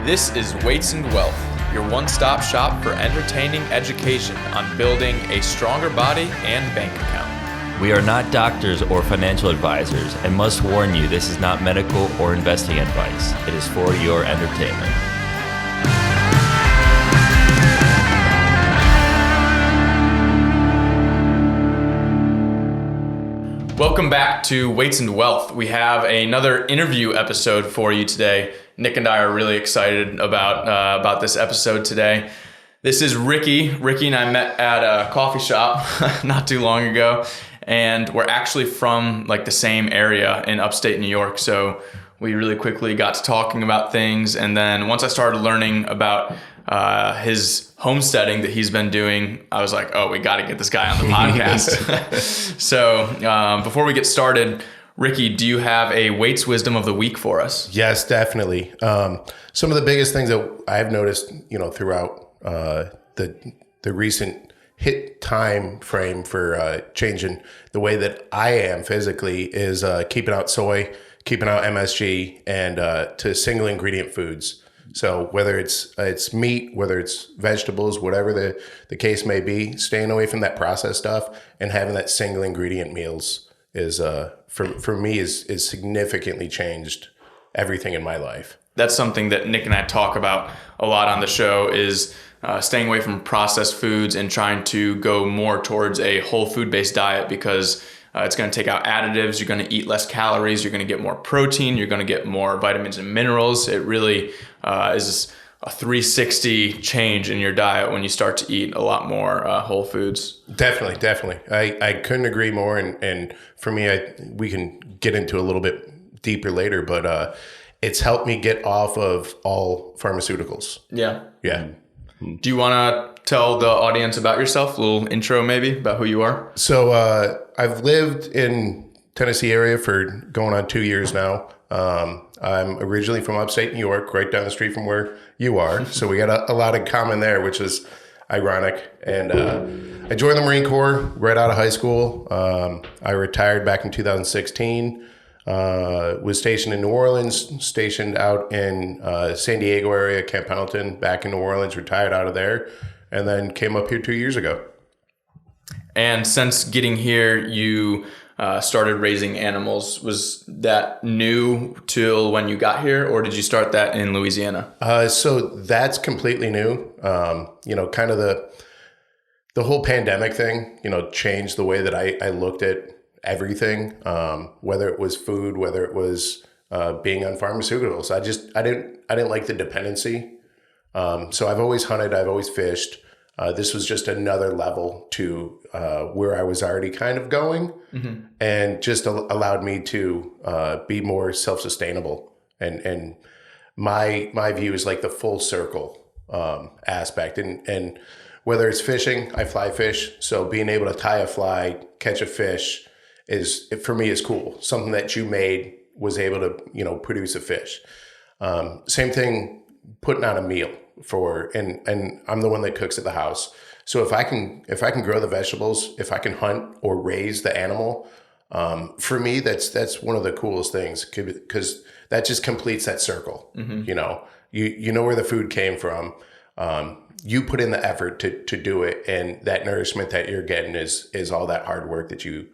This is Weights and Wealth, your one-stop shop for entertaining education on building a stronger body and bank account. We are not doctors or financial advisors and must warn you this is not medical or investing advice. It is for your entertainment. Welcome back to Weights and Wealth. We have another interview episode for you today. Nick and I are really excited about this episode today. This is Ricky. Ricky and I met at a coffee shop not too long ago, and we're actually from like the same area in upstate New York. So we really quickly got to talking about things, and then once I started learning about his homesteading that he's been doing, I was like, oh, we got to get this guy on the podcast. So before we get started, Ricky, do you have a weights wisdom of the week for us? Yes, definitely. Some of the biggest things that I've noticed, throughout the recent hit time frame for changing the way that I am physically is keeping out soy, keeping out MSG, and to single ingredient foods. So whether it's meat, whether it's vegetables, whatever the case may be, staying away from that processed stuff and having that single ingredient meals is for me is significantly changed everything in my life. That's something that Nick and I talk about a lot on the show is staying away from processed foods and trying to go more towards a whole food based diet because it's going to take out additives. You're going to eat less calories. You're going to get more protein. You're going to get more vitamins and minerals. It really is a 360 change in your diet when you start to eat a lot more whole foods. Definitely. I couldn't agree more. And for me, we can get into a little bit deeper later, but it's helped me get off of all pharmaceuticals. Yeah. Do you want to tell the audience about yourself? A little intro maybe about who you are? So I've lived in Tennessee area for going on 2 years now. I'm originally from upstate New York, right down the street from where you are. So we got a lot in common there, which is ironic. And I joined the Marine Corps right out of high school. I retired back in 2016. Was stationed in New Orleans, stationed out in San Diego area, Camp Pendleton, back in New Orleans, retired out of there, and then came up here 2 years ago. And since getting here, you started raising animals. Was that new till when you got here, or did you start that in Louisiana? So that's completely new. Kind of the whole pandemic thing, changed the way that I looked at everything, whether it was food, whether it was being on pharmaceuticals. I didn't like the dependency. So I've always hunted, I've always fished. This was just another level to where I was already kind of going, and just allowed me to be more self-sustainable. And my view is like the full circle aspect. And whether it's fishing, I fly fish. So being able to tie a fly, catch a fish for me is cool. Something that you made was able to, produce a fish. Same thing, putting on a meal and I'm the one that cooks at the house. So if I can grow the vegetables, if I can hunt or raise the animal, for me, that's one of the coolest things because that just completes that circle. You know where the food came from. You put in the effort to do it, and that nourishment that you're getting is all that hard work that you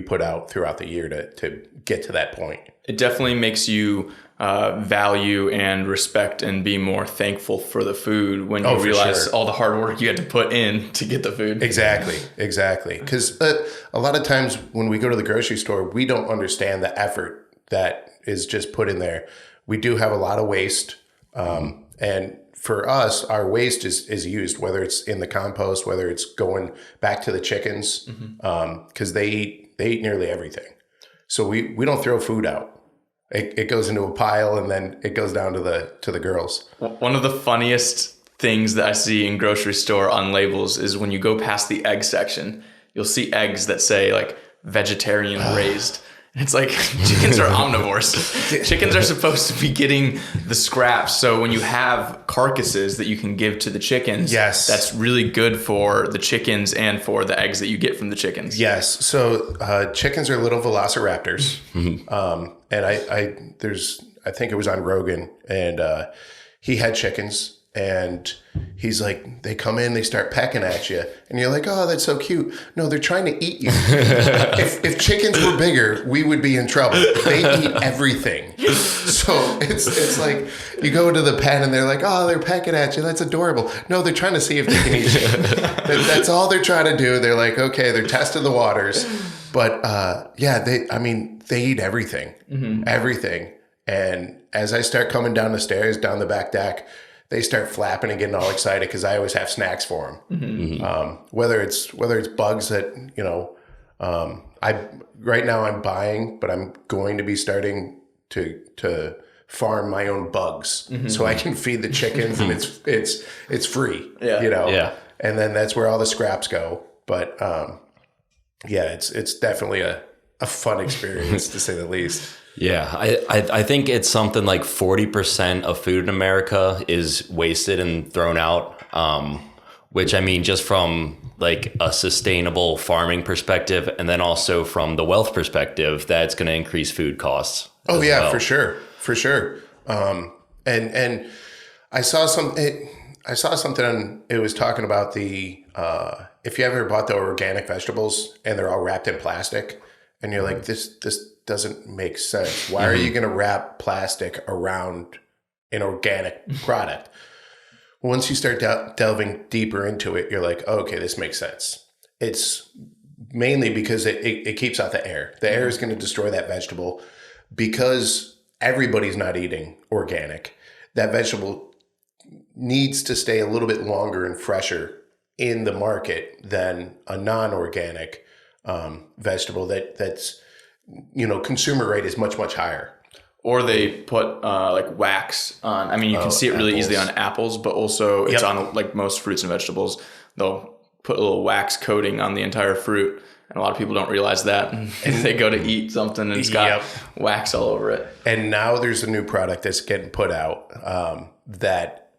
put out throughout the year to get to that point. It definitely makes you value and respect and be more thankful for the food when you realize all the hard work you had to put in to get the food. Exactly. Because a lot of times when we go to the grocery store, we don't understand the effort that is just put in there. We do have a lot of waste. And for us, our waste is used, whether it's in the compost, whether it's going back to the chickens, because they eat nearly everything. So we don't throw food out. It goes into a pile and then it goes down to the girls. One of the funniest things that I see in grocery store on labels is when you go past the egg section, you'll see eggs that say like vegetarian raised. It's like chickens are omnivores. Chickens are supposed to be getting the scraps. So when you have carcasses that you can give to the chickens, yes, that's really good for the chickens and for the eggs that you get from the chickens. Yes. So chickens are little velociraptors. And I think it was on Rogan, and he had chickens. And he's like, they come in, they start pecking at you. And you're like, oh, that's so cute. No, they're trying to eat you. if chickens were bigger, we would be in trouble. They eat everything. So it's like you go to the pen and they're like, oh, they're pecking at you. That's adorable. No, they're trying to see if they can eat you. That's all they're trying to do. They're like, okay, they're testing the waters. But they eat everything. Everything. And as I start coming down the stairs, down the back deck, they start flapping and getting all excited because I always have snacks for them. Whether it's bugs that, right now I'm buying, but I'm going to be starting to farm my own bugs so I can feed the chickens and it's free, and then that's where all the scraps go. But it's definitely a fun experience to say the least. Yeah, I think it's something like 40% of food in America is wasted and thrown out, which I mean, just from like a sustainable farming perspective, and then also from the wealth perspective, that's going to increase food costs. Oh yeah, well. For sure. And I saw something on, it was talking about the, if you ever bought the organic vegetables and they're all wrapped in plastic and you're like, this doesn't make sense. Why are you going to wrap plastic around an organic product? Once you start delving deeper into it, you're like, oh, okay, this makes sense. It's mainly because it keeps out the air. The air is going to destroy that vegetable because everybody's not eating organic. That vegetable needs to stay a little bit longer and fresher in the market than a non-organic vegetable that's consumer rate is much, much higher. Or they put like wax on. I mean, you can see it really apples. easily on apples, but also it's on like most fruits and vegetables. They'll put a little wax coating on the entire fruit. And a lot of people don't realize that. And they go to eat something and it's got wax all over it. And now there's a new product that's getting put out that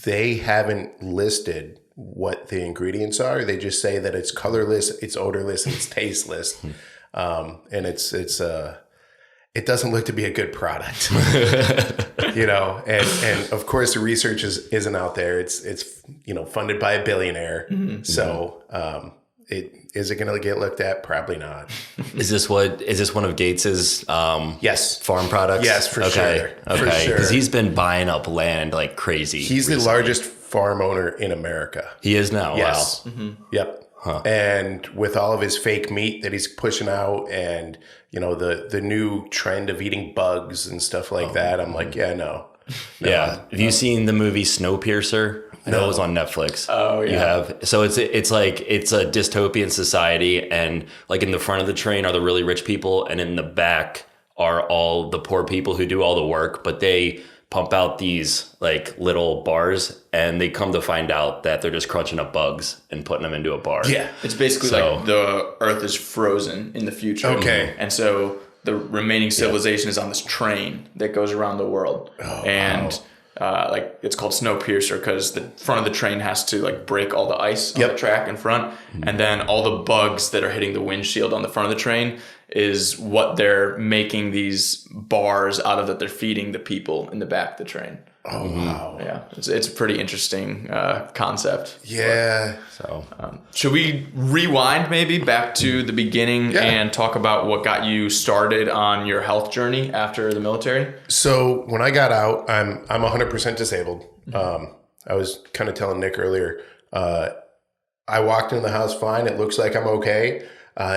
they haven't listed what the ingredients are. They just say that it's colorless, it's odorless, and it's tasteless. And it doesn't look to be a good product, and of course the research isn't out there. It's funded by a billionaire. So, is it going to get looked at? Probably not. Is this one of Gates's, yes, farm products? Yes, for sure. Okay. Because he's been buying up land like crazy. He's the largest farm owner in America. He is now. Yes. Wow. Yep. Huh. And with all of his fake meat that he's pushing out and, the new trend of eating bugs and stuff like that, I'm like, no. Yeah. Have you seen the movie Snowpiercer? I know it was on Netflix. Oh, yeah. You have. So it's a dystopian society, and like in the front of the train are the really rich people, and in the back are all the poor people who do all the work, but they pump out these like little bars, and they come to find out that they're just crunching up bugs and putting them into a bar. Yeah. It's basically like the earth is frozen in the future. Okay. And so the remaining civilization is on this train that goes around the world. Oh, and like it's called Snowpiercer because the front of the train has to like break all the ice on the track in front. And then all the bugs that are hitting the windshield on the front of the train is what they're making these bars out of, that they're feeding the people in the back of the train. Oh, wow. Yeah. It's a pretty interesting concept. Yeah. Should we rewind maybe back to the beginning and talk about what got you started on your health journey after the military? So when I got out, I'm 100% disabled. I was kind of telling Nick earlier, I walked into the house fine. It looks like I'm okay.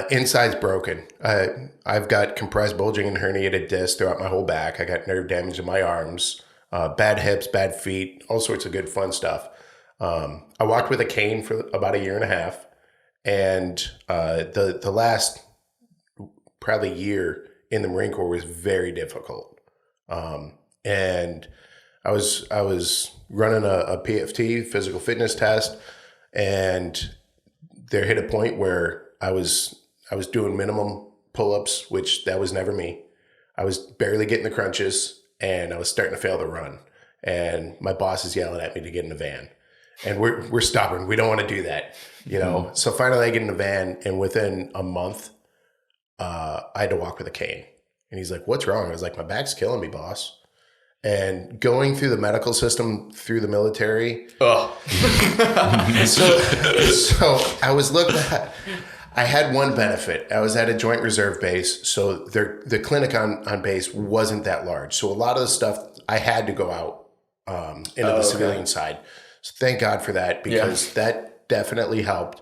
Inside's broken. I've got compressed, bulging, and herniated discs throughout my whole back. I got nerve damage in my arms, bad hips, bad feet, all sorts of good fun stuff. I walked with a cane for about a year and a half, and the last probably year in the Marine Corps was very difficult. And I was running a PFT, physical fitness test, and there hit a point where I was doing minimum pull-ups, which that was never me. I was barely getting the crunches, and I was starting to fail the run. And my boss is yelling at me to get in the van. And we're stubborn. We don't want to do that, So finally I get in the van, and within a month, I had to walk with a cane. And he's like, "What's wrong?" I was like, "My back's killing me, boss." And going through the medical system through the military. Oh, so I was looked at. I had one benefit. I was at a Joint Reserve base, so the clinic on base wasn't that large. So a lot of the stuff I had to go out into the civilian side. So thank God for that, because that definitely helped.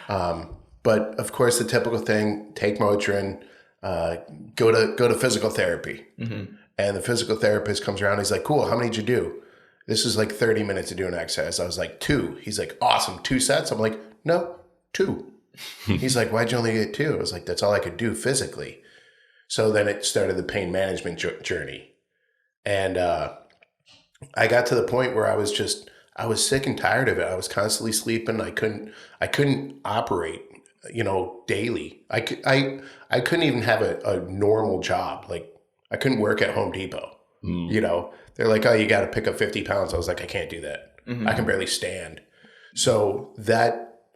But of course, the typical thing: take Motrin, go to physical therapy. Mm-hmm. And the physical therapist comes around. He's like, "Cool, how many did you do?" This is like 30 minutes to do an exercise. I was like, 2. He's like, "Awesome, 2 sets." I'm like, "No, 2." He's like, "Why'd you only get 2?" I was like, "That's all I could do physically." So then it started the pain management journey. And I got to the point where I was sick and tired of it. I was constantly sleeping. I couldn't operate, daily. I couldn't even have a normal job. Like, I couldn't work at Home Depot. They're like, "Oh, you got to pick up 50 pounds. I was like, "I can't do that. Mm-hmm. I can barely stand." So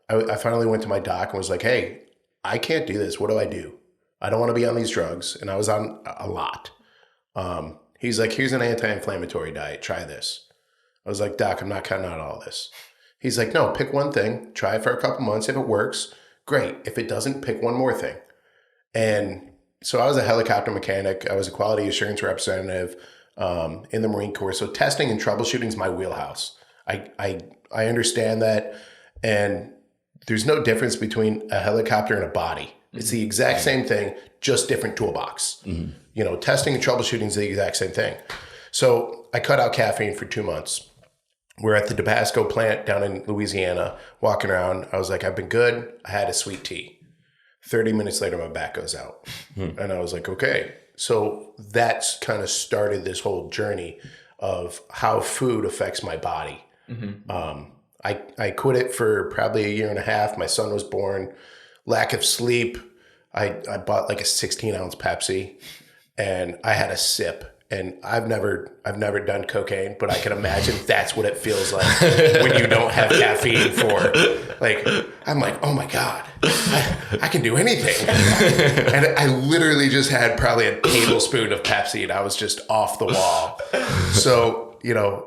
I finally went to my doc and was like, "Hey, I can't do this. What do I do? I don't want to be on these drugs." And I was on a lot. He's like, "Here's an anti-inflammatory diet. Try this." I was like, "Doc, I'm not cutting out all this." He's like, "No, pick one thing. Try it for a couple months. If it works, great. If it doesn't, pick one more thing." And so I was a helicopter mechanic. I was a quality assurance representative in the Marine Corps. So testing and troubleshooting is my wheelhouse. I understand that. And there's no difference between a helicopter and a body. It's the exact same thing, just different toolbox. Mm-hmm. Testing and troubleshooting is the exact same thing. So I cut out caffeine for 2 months. We're at the Tabasco plant down in Louisiana, walking around. I was like, "I've been good." I had a sweet tea. 30 minutes later, my back goes out. And I was like, okay. So that's kind of started this whole journey of how food affects my body. Mm-hmm. I quit it for probably a year and a half. My son was born. Lack of sleep. I bought like a 16-ounce Pepsi, and I had a sip. And I've never done cocaine, but I can imagine that's what it feels like when you don't have caffeine for. Like, I'm like, oh my God, I can do anything. And I literally just had probably a tablespoon of Pepsi, and I was just off the wall. So,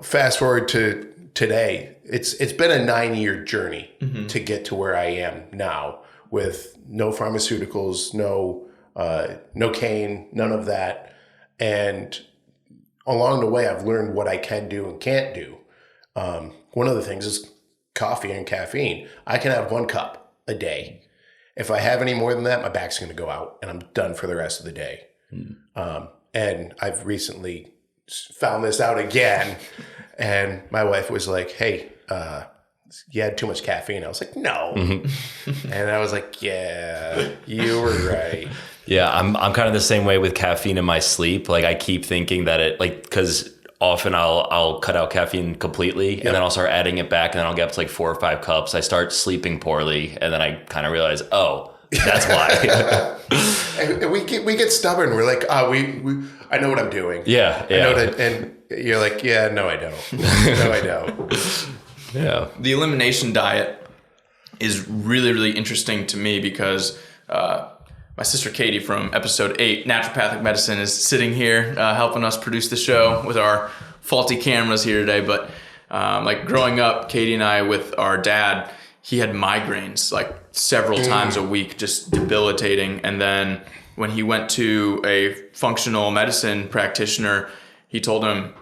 fast forward to today, it's been a 9-year journey to get to where I am now, with no pharmaceuticals, no cane, none of that. And along the way, I've learned what I can do and can't do. One of the things is coffee and caffeine. I can have 1 cup a day. If I have any more than that, my back's going to go out and I'm done for the rest of the day. And I've recently found this out again. And my wife was like, "Hey, you had too much caffeine." I was like, "No." Mm-hmm. And I was like, "Yeah, you were right." Yeah, I'm kind of the same way with caffeine in my sleep. Like, I keep thinking that because often I'll cut out caffeine completely, and then I'll start adding it back, and then I'll get up to like 4 or 5 cups. I start sleeping poorly, and then I kind of realize, oh, that's why. And we get stubborn. We're like, I know what I'm doing. Yeah. I know that, and you're like, "Yeah, no, I don't. No, I don't." Yeah. The elimination diet is really, really interesting to me because my sister Katie from episode 8, Naturopathic Medicine, is sitting here helping us produce the show with our faulty cameras here today. But growing up, Katie and I, with our dad, he had migraines like several times a week, just debilitating. And then when he went to a functional medicine practitioner, he told him,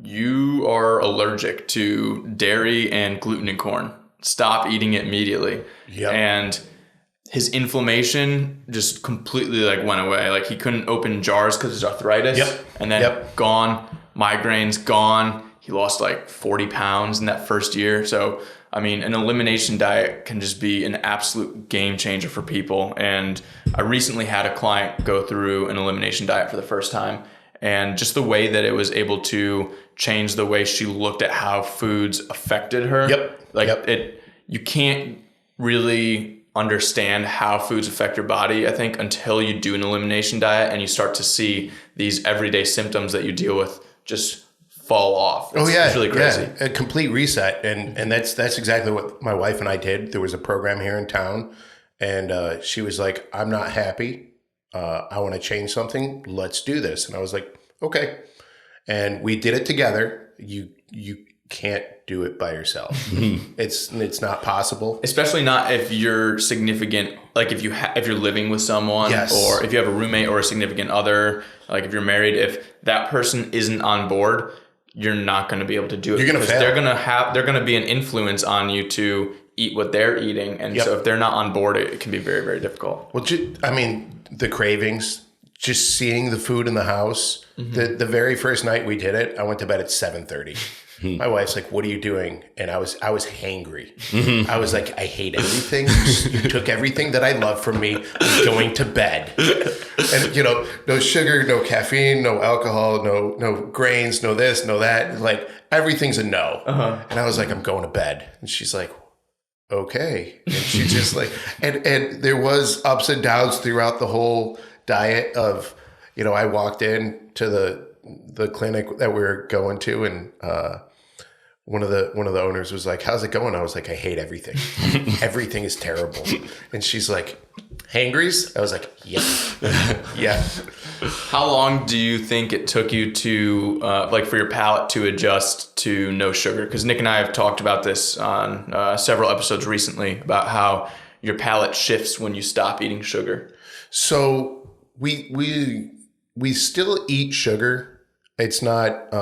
"You are allergic to dairy and gluten and corn. Stop eating it immediately." Yep. And his inflammation just completely went away. Like, he couldn't open jars because of his arthritis. Yep. And then gone, migraines gone. He lost 40 pounds in that first year. So, I mean, an elimination diet can just be an absolute game changer for people. And I recently had a client go through an elimination diet for the first time. And just the way that it was able to change the way she looked at how foods affected her. You can't really understand how foods affect your body, I think, until you do an elimination diet and you start to see these everyday symptoms that you deal with just fall off. It's really crazy. Yeah. A complete reset. And that's exactly what my wife and I did. There was a program here in town, and she was like, "I'm not happy. I want to change something. Let's do this." And I was like, okay. and we did it together. You can't do it by yourself. It's not possible. Especially not if you're significant, like if you're living with someone, Yes. or if you have a roommate or a significant other, like if you're married, if that person isn't on board, you're not going to be able to do it. You're going to fail. They're going to be an influence on you to eat what they're eating. And so if they're not on board, it can be very, very difficult. Well, the cravings, just seeing the food in the house. The very first night we did it, I went to bed at 7:30. My wife's like, "What are you doing?" And I was hangry. I was like, "I hate everything. You took everything that I love from me. I'm going to bed." And no sugar, no caffeine, no alcohol, no grains, no this, no that. Like everything's a no. And I was like, "I'm going to bed." And she's like, "Okay." And she just like, and there was ups and downs throughout the whole diet of, I walked in to the clinic that we were going to, and one of the owners was like, "How's it going?" I was like, "I hate everything. Everything is terrible." And she's like, "Hangries?" I was like, "Yeah." Yeah. How long do you think it took you to, for your palate to adjust to no sugar? Because Nick and I have talked about this on several episodes recently about how your palate shifts when you stop eating sugar. So we still eat sugar. It's not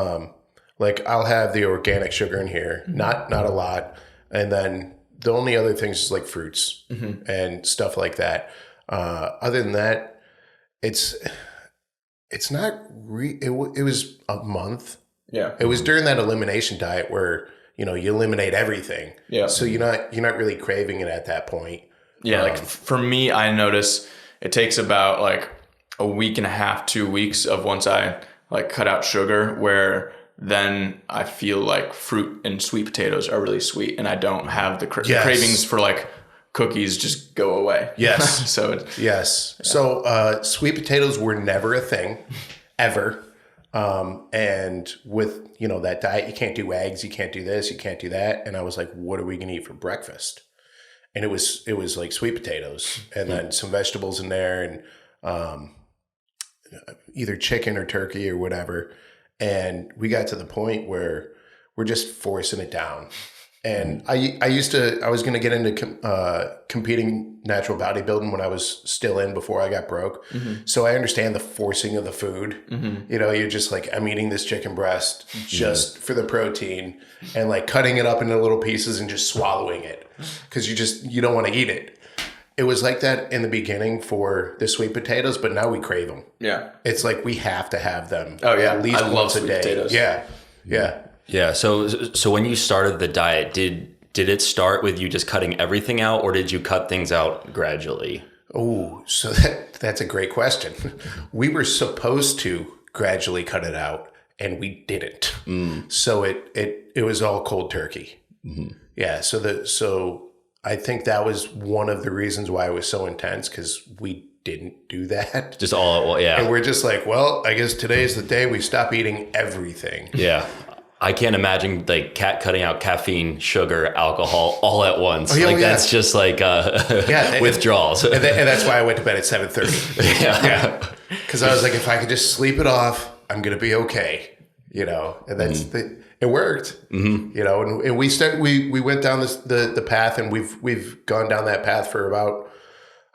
like I'll have the organic sugar in here, not a lot, and then the only other things is like fruits and stuff like that. Other than that, it's not. It was a month. Yeah, it was during that elimination diet where you eliminate everything. Yeah, so you're not really craving it at that point. Yeah, like for me, I notice it takes about like a week and a half, 2 weeks of once I like cut out sugar, where then I feel like fruit and sweet potatoes are really sweet, and I don't have the cravings for like cookies just go away. Yes. Yes. So sweet potatoes were never a thing, ever. And with that diet, you can't do eggs, you can't do this, you can't do that. And I was like, what are we gonna eat for breakfast? And it was like sweet potatoes and then some vegetables in there, and either chicken or turkey or whatever. And we got to the point where we're just forcing it down. And I was going to get into competing natural bodybuilding when I was still in before I got broke. So I understand the forcing of the food. You're just like, I'm eating this chicken breast just for the protein, and like cutting it up into little pieces and just swallowing it because you don't want to eat it. It was like that in the beginning for the sweet potatoes, but now we crave them. Yeah. It's like we have to have them. Oh yeah. At least I once love a day. Potatoes. Yeah. Yeah. Yeah. So when you started the diet, did it start with you just cutting everything out, or did you cut things out gradually? Oh, so that's a great question. We were supposed to gradually cut it out, and we didn't. So it was all cold turkey. Yeah. So I think that was one of the reasons why it was so intense, because we didn't do that. Just all, yeah. And we're just like, well, I guess today's the day we stop eating everything. Yeah. I can't imagine like cutting out caffeine, sugar, alcohol all at once. That's just like withdrawals. And that's why I went to bed at 7:30. Yeah. Because I was like, if I could just sleep it off, I'm going to be okay. And that's it worked. And we went down the path, and we've gone down that path for about,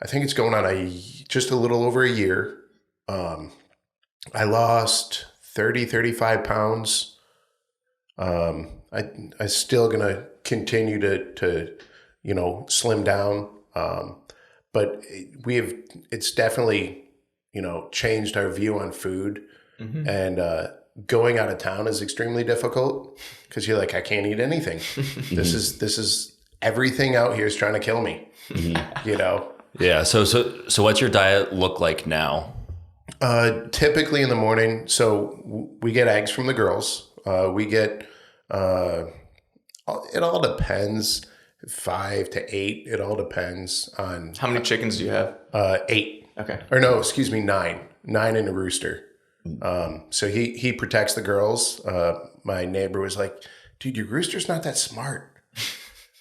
I think it's going on just a little over a year. I lost 35 pounds. I still gonna continue to slim down. But it's definitely, changed our view on food, and, going out of town is extremely difficult because you're like, I can't eat anything. This is everything out here is trying to kill me, Yeah. So what's your diet look like now? Typically in the morning. So we get eggs from the girls. We get, it all depends, 5 to 8. It all depends on How many chickens do you have? 8. Okay. Or no, excuse me, 9 and a rooster. So he protects the girls. My neighbor was like, dude, your rooster's not that smart.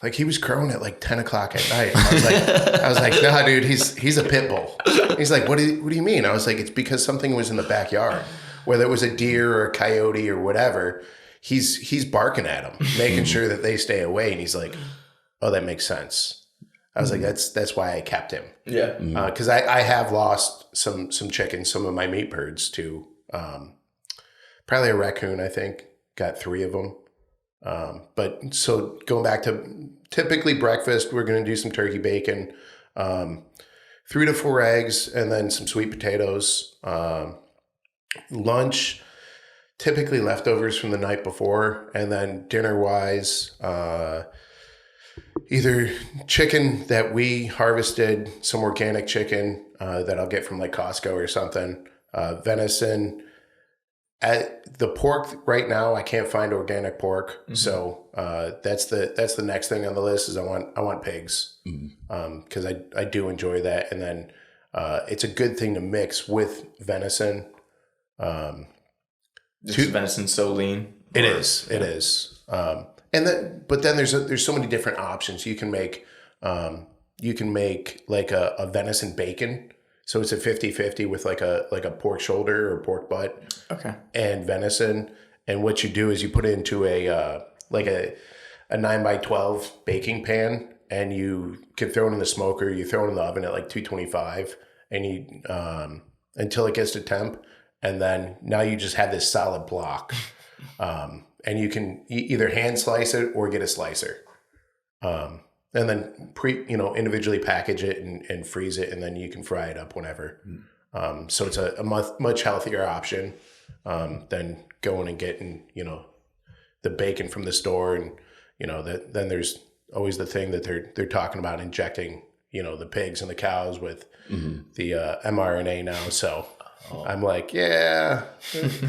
Like he was crowing at like 10 o'clock at night. I was like, nah, dude, he's a pit bull. He's like, what do you mean? I was like, it's because something was in the backyard. whether it was a deer or a coyote or whatever, he's barking at them, making sure that they stay away. And he's like, oh, that makes sense. I was like, that's why I kept him. Yeah. Because I have lost some chickens, some of my meat birds to probably a raccoon, I think. Got 3 of them. But so going back to typically breakfast, we're going to do some turkey bacon, 3 to 4 eggs, and then some sweet potatoes. Lunch, typically leftovers from the night before, and then dinner-wise, either chicken that we harvested, some organic chicken that I'll get from like Costco or something, venison. At the pork right now, I can't find organic pork, so that's the next thing on the list is I want pigs, because I do enjoy that, and then it's a good thing to mix with venison. Venison's so lean. It is. But then there's so many different options. You can make like a venison bacon. So it's a 50-50 with like a pork shoulder or pork butt. Okay. And venison. And what you do is you put it into a 9x12 baking pan, and you can throw it in the smoker. You throw it in the oven at like 225, and you until it gets to temp. And then now you just have this solid block. And you can either hand slice it or get a slicer. And then individually package it and freeze it, and then you can fry it up whenever. So it's a much healthier option than going and getting the bacon from the store, and then there's always the thing that they're talking about injecting the pigs and the cows with the mRNA now. So I'm like, yeah.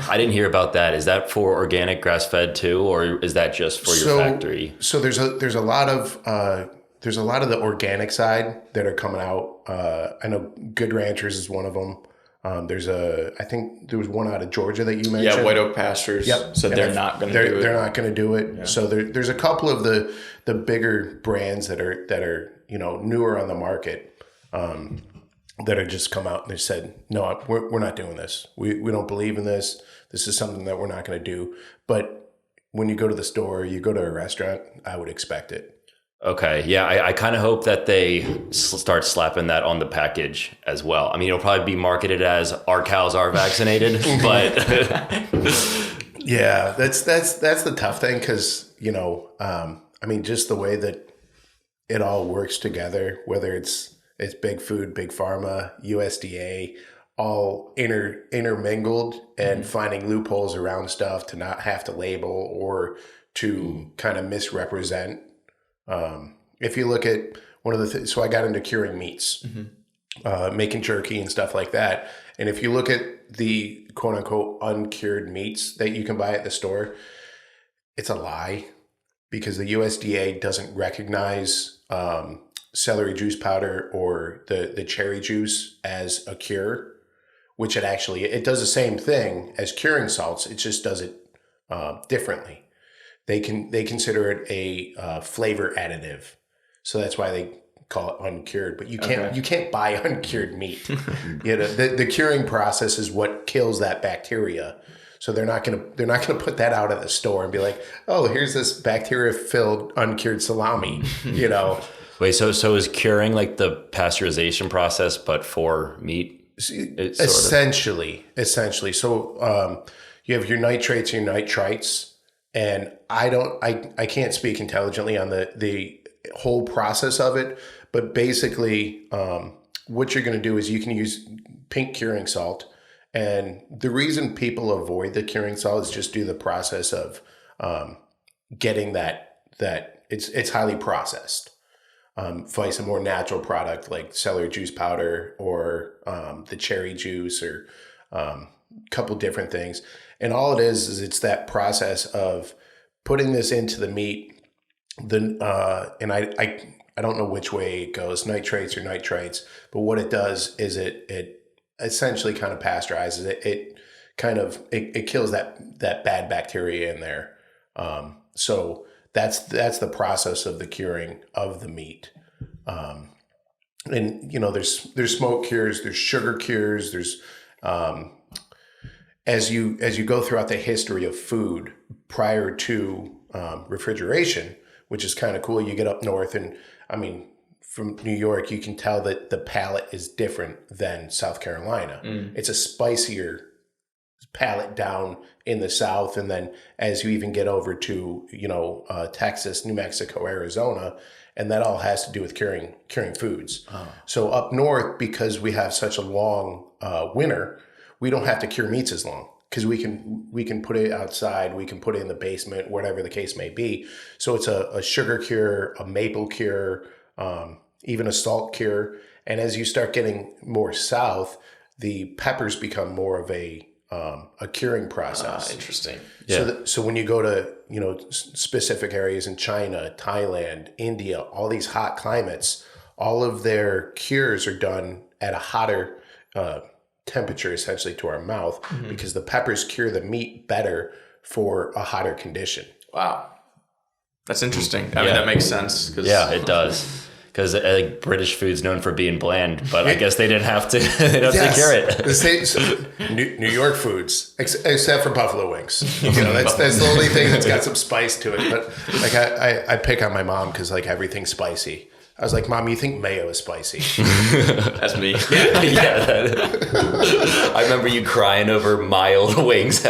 I didn't hear about that. Is that for organic grass-fed too, or is that just for your factory? So there's a lot of the organic side that are coming out. I know Good Ranchers is one of them. I think there was one out of Georgia that you mentioned. Yeah, White Oak Pastures. Yep. So they're not going to do it. They're not going to do it. Yeah. So there's a couple of the bigger brands that are newer on the market. That have just come out and they said, no, we're not doing this. We don't believe in this. This is something that we're not going to do. But when you go to the store, you go to a restaurant, I would expect it. Okay. Yeah. I kind of hope that they start slapping that on the package as well. I mean, it'll probably be marketed as our cows are vaccinated, but yeah, that's the tough thing. Cause just the way that it all works together, whether it's big food, big pharma, USDA, all intermingled, and finding loopholes around stuff to not have to label or to kind of misrepresent. If you look at one of the things, so I got into curing meats, making jerky and stuff like that. And if you look at the quote unquote uncured meats that you can buy at the store, it's a lie, because the USDA doesn't recognize celery juice powder or the cherry juice as a cure, which it does the same thing as curing salts. It just does it differently. They consider it a flavor additive, so that's why they call it uncured. But you can't buy uncured meat. The curing process is what kills that bacteria. So they're not gonna put that out at the store and be like, oh, here's this bacteria filled uncured salami. Wait, so is curing like the pasteurization process, but for meat? Essentially. So you have your nitrates and your nitrites, and I can't speak intelligently on the whole process of it, but basically what you're going to do is you can use pink curing salt, and the reason people avoid the curing salt is just due to the process of getting that it's highly processed. Vice a more natural product like celery juice powder or the cherry juice or a couple different things. And all it is it's that process of putting this into the meat. And I don't know which way it goes, nitrates or nitrites, but what it does is it essentially kind of pasteurizes it. It kills that bad bacteria in there. So that's the process of the curing of the meat. And there's smoke cures, there's sugar cures, there's as you go throughout the history of food prior to refrigeration, which is kind of cool. You get up north, and I mean, from New York, you can tell that the palate is different than South Carolina. It's a spicier palate down in the South. And then as you even get over to, Texas, New Mexico, Arizona, and that all has to do with curing foods. So up north, because we have such a long winter, we don't have to cure meats as long, because we can put it outside, we can put it in the basement, whatever the case may be. So it's a sugar cure, a maple cure, even a salt cure. And as you start getting more south, the peppers become more of a curing process. Interesting. Yeah. So when you go to, specific areas in China, Thailand, India, all these hot climates, all of their cures are done at a hotter temperature, essentially, to our mouth, because the peppers cure the meat better for a hotter condition. Wow. That's interesting. I mean, that makes sense. Yeah, it does. Because British food's known for being bland, but I guess they didn't have to. They don't have to cure it. The same, New York foods, except for buffalo wings. That's the only thing that's got some spice to it. But like I pick on my mom because like everything's spicy. I was like, Mom, you think mayo is spicy? That's me. I remember you crying over mild wings,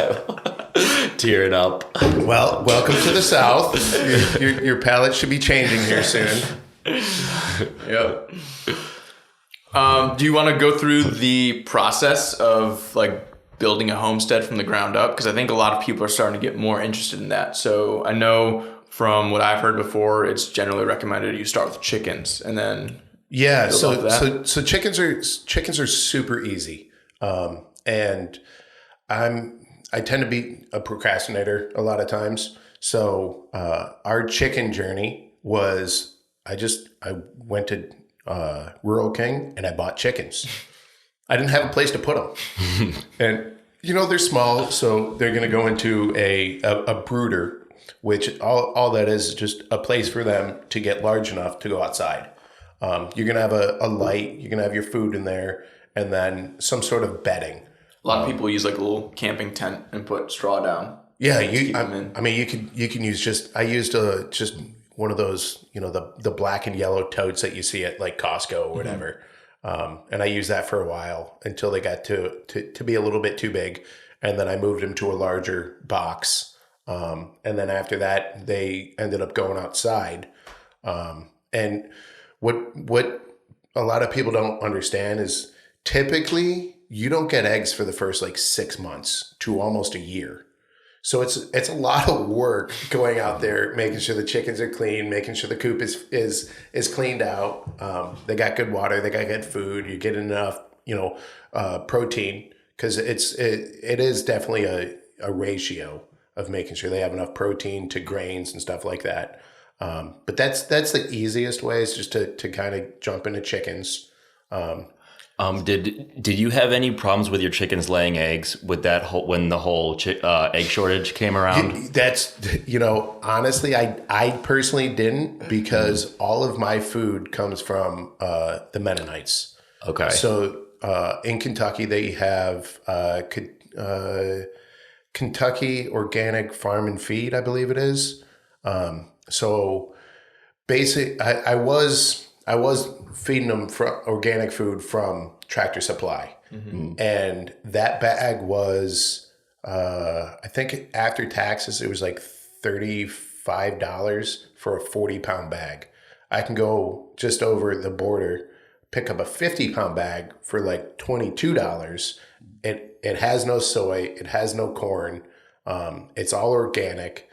tearing up. Well, welcome to the South. Your palate should be changing here soon. Yep. Do you want to go through the process of like building a homestead from the ground up? Because I think a lot of people are starting to get more interested in that. So I know from what I've heard before, it's generally recommended you start with chickens and then so chickens are super easy, and I tend to be a procrastinator a lot of times. So our chicken journey was. I went to Rural King and I bought chickens. I didn't have a place to put them. And, they're small, so they're going to go into a brooder, which all that is just a place for them to get large enough to go outside. You're going to have a light, you're going to have your food in there, and then some sort of bedding. A lot of people use like a little camping tent and put straw down. Yeah, you can use I used just one of those, the black and yellow totes that you see at like Costco or whatever. And I used that for a while until they got to be a little bit too big. And then I moved them to a larger box. And then after that, they ended up going outside. And what a lot of people don't understand is typically you don't get eggs for the first like 6 months to almost a year. So it's a lot of work going out there, making sure the chickens are clean, making sure the coop is cleaned out. They got good water, they got good food. You're getting enough, protein, because it is definitely a ratio of making sure they have enough protein to grains and stuff like that. But that's the easiest way, is just to kind of jump into chickens. Did you have any problems with your chickens laying eggs with that when the whole egg shortage came around? That's, honestly, I personally didn't, because all of my food comes from the Mennonites. Okay. So in Kentucky, they have Kentucky Organic Farm and Feed, I believe it is. So basically, I was feeding them organic food from Tractor Supply. And that bag was, I think after taxes, it was like $35 for a 40-pound bag. I can go just over the border, pick up a 50-pound bag for like $22. It has no soy, it has no corn. It's all organic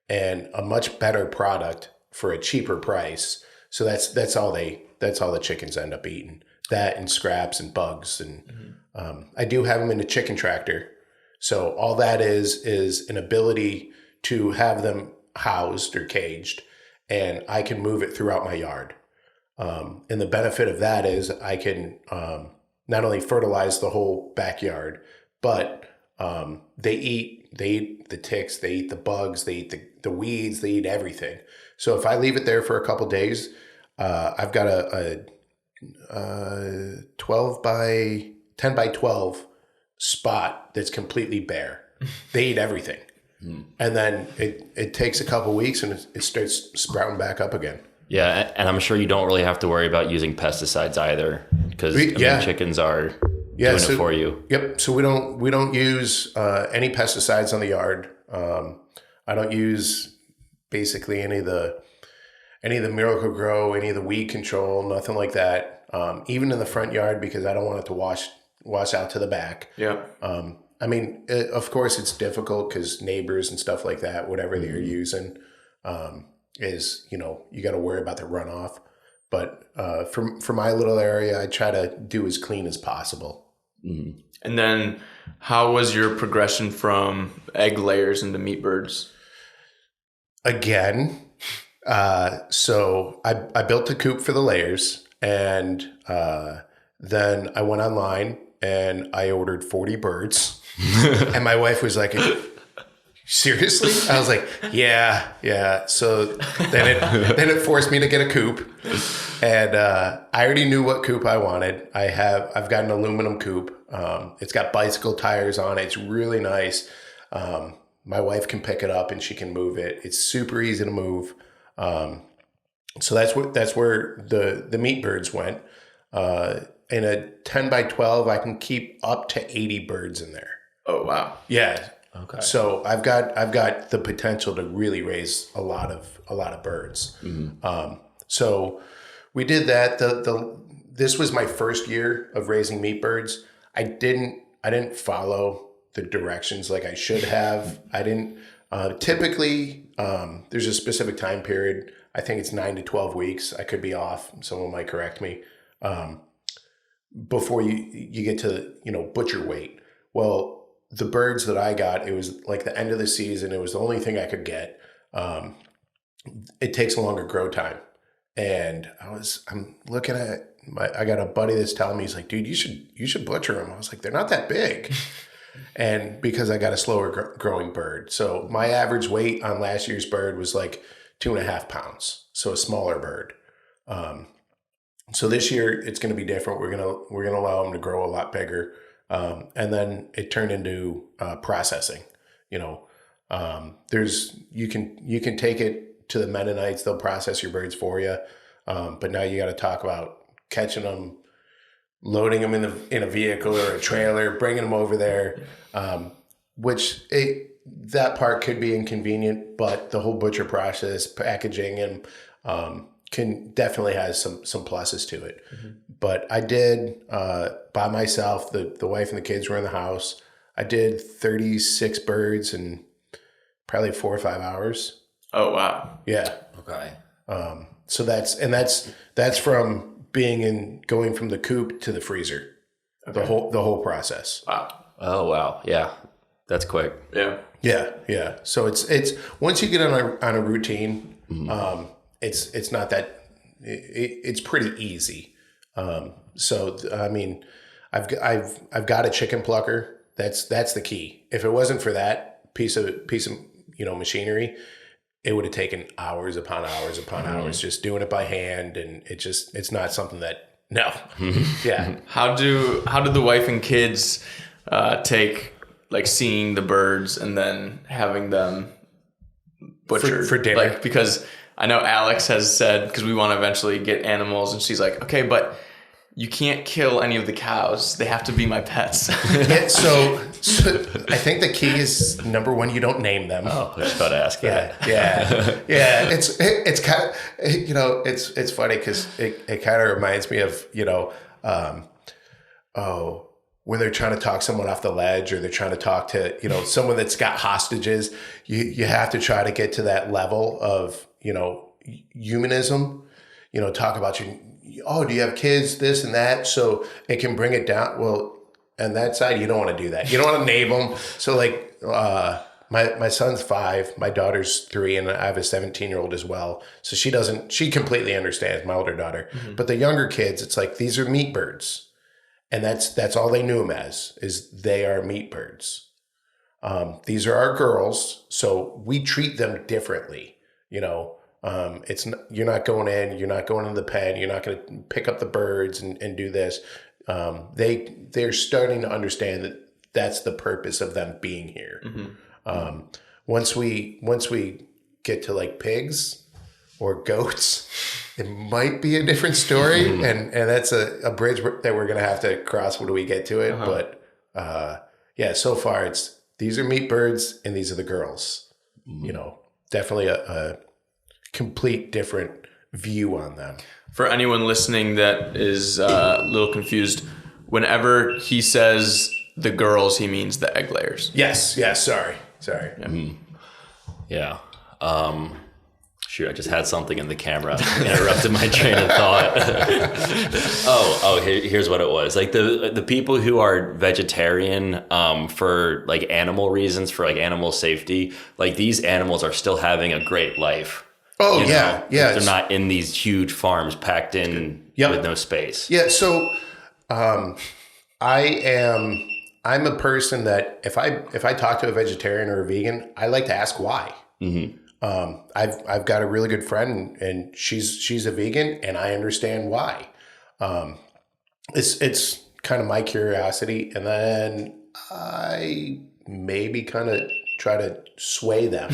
and a much better product for a cheaper price. So that's all the chickens end up eating. That and scraps and bugs. And I do have them in a chicken tractor. So all that is an ability to have them housed or caged, and I can move it throughout my yard. And the benefit of that is I can not only fertilize the whole backyard, but they eat the ticks, they eat the bugs, they eat the weeds, they eat everything. So if I leave it there for a couple days, I've got a 10 by 12 spot that's completely bare. They eat everything. And then it takes a couple weeks and it starts sprouting back up again. Yeah, and I'm sure you don't really have to worry about using pesticides either, because chickens are doing it for you. Yep. So we don't use any pesticides on the yard. I don't use basically any of the Miracle Grow, any of the weed control, nothing like that. Even in the front yard, because I don't want it to wash out to the back. Yeah. I mean, of course, it's difficult because neighbors and stuff like that, whatever they're using, is, you got to worry about the runoff. But for my little area, I try to do as clean as possible. Mm-hmm. And then how was your progression from egg layers into meat birds? Again, so I built a coop for the layers, and then I went online and I ordered 40 birds. And my wife was like, seriously? I was like, yeah. So then it forced me to get a coop, and I already knew what coop I wanted. I've got an aluminum coop. It's got bicycle tires on it. It's really nice. My wife can pick it up and she can move it. It's super easy to move. So that's where the meat birds went. In a 10 by 12, I can keep up to 80 birds in there. Oh, wow. Yeah. Okay. So I've got the potential to really raise a lot of birds. Mm-hmm. So we did that. This was my first year of raising meat birds. I didn't follow the directions like I should have. I didn't typically. There's a specific time period. I think it's 9 to 12 weeks. I could be off. Someone might correct me. Before you get to butcher weight. Well, the birds that I got, it was like the end of the season. It was the only thing I could get. It takes a longer grow time. And I'm looking at I got a buddy that's telling me, he's like, dude, you should butcher them. I was like, they're not that big. And because I got a slower growing bird. So my average weight on last year's bird was like 2.5 pounds. So a smaller bird. So this year it's going to be different. We're going to allow them to grow a lot bigger. And then it turned into processing. You can take it to the Mennonites. They'll process your birds for you. But now you got to talk about catching them, loading them in a vehicle or a trailer, bringing them over there, that part could be inconvenient. But the whole butcher process, packaging, and can definitely has some pluses to it. Mm-hmm. But I did by myself. The wife and the kids were in the house. I did 36 birds in probably 4 or 5 hours. Oh wow! Yeah. Okay. So that's from going from the coop to the freezer. Okay. The whole process. Wow. Oh wow! Yeah, that's quick. Yeah. Yeah. So it's once you get on a routine. Mm-hmm. It's not that it's pretty easy. So I mean, I've got a chicken plucker. That's the key. If it wasn't for that piece of machinery, it would have taken hours upon hours just doing it by hand, and it's not something that yeah. How did the wife and kids take like seeing the birds and then having them butchered for dinner? Like, because I know Alex has said, because we want to eventually get animals, and she's like, okay, but you can't kill any of the cows. They have to be my pets. Yeah, so I think the key is, number one, you don't name them. Oh, I was about to ask that. Yeah. It's kind of, it's funny because it kind of reminds me of, when they're trying to talk someone off the ledge, or they're trying to talk to, someone that's got hostages. You have to try to get to that level of, humanism, talk about do you have kids, this and that, so it can bring it down. Well, on that side, you don't want to do that. You don't want to name them. So like, my son's 5, my daughter's 3, and I have a 17-year-old as well. So she completely understands, my older daughter. Mm-hmm. But the younger kids, it's like, these are meat birds. And that's all they knew them as, is they are meat birds. These are our girls, so we treat them differently. You're not going in, you're not going in the pen, you're not going to pick up the birds and do this. They're starting to understand that that's the purpose of them being here. Once we get to like pigs or goats, it might be a different story, and that's a bridge that we're gonna have to cross when we get to it. But yeah, so far these are meat birds and these are the girls. You know, definitely a complete different view on them. For anyone listening that is a little confused, whenever he says the girls, he means the egg layers. Yes. Sorry. Yeah. Shoot, I just had something in the camera. Interrupted my train of thought. Here's what it was. Like the people who are vegetarian for like animal reasons, for like animal safety, like these animals are still having a great life. Oh, yeah. They're not in these huge farms packed in with no space. Yeah, so I'm a person that if I talk to a vegetarian or a vegan, I like to ask why. I've got a really good friend and she's a vegan and I understand why. It's kind of my curiosity, and then I maybe kind of try to sway them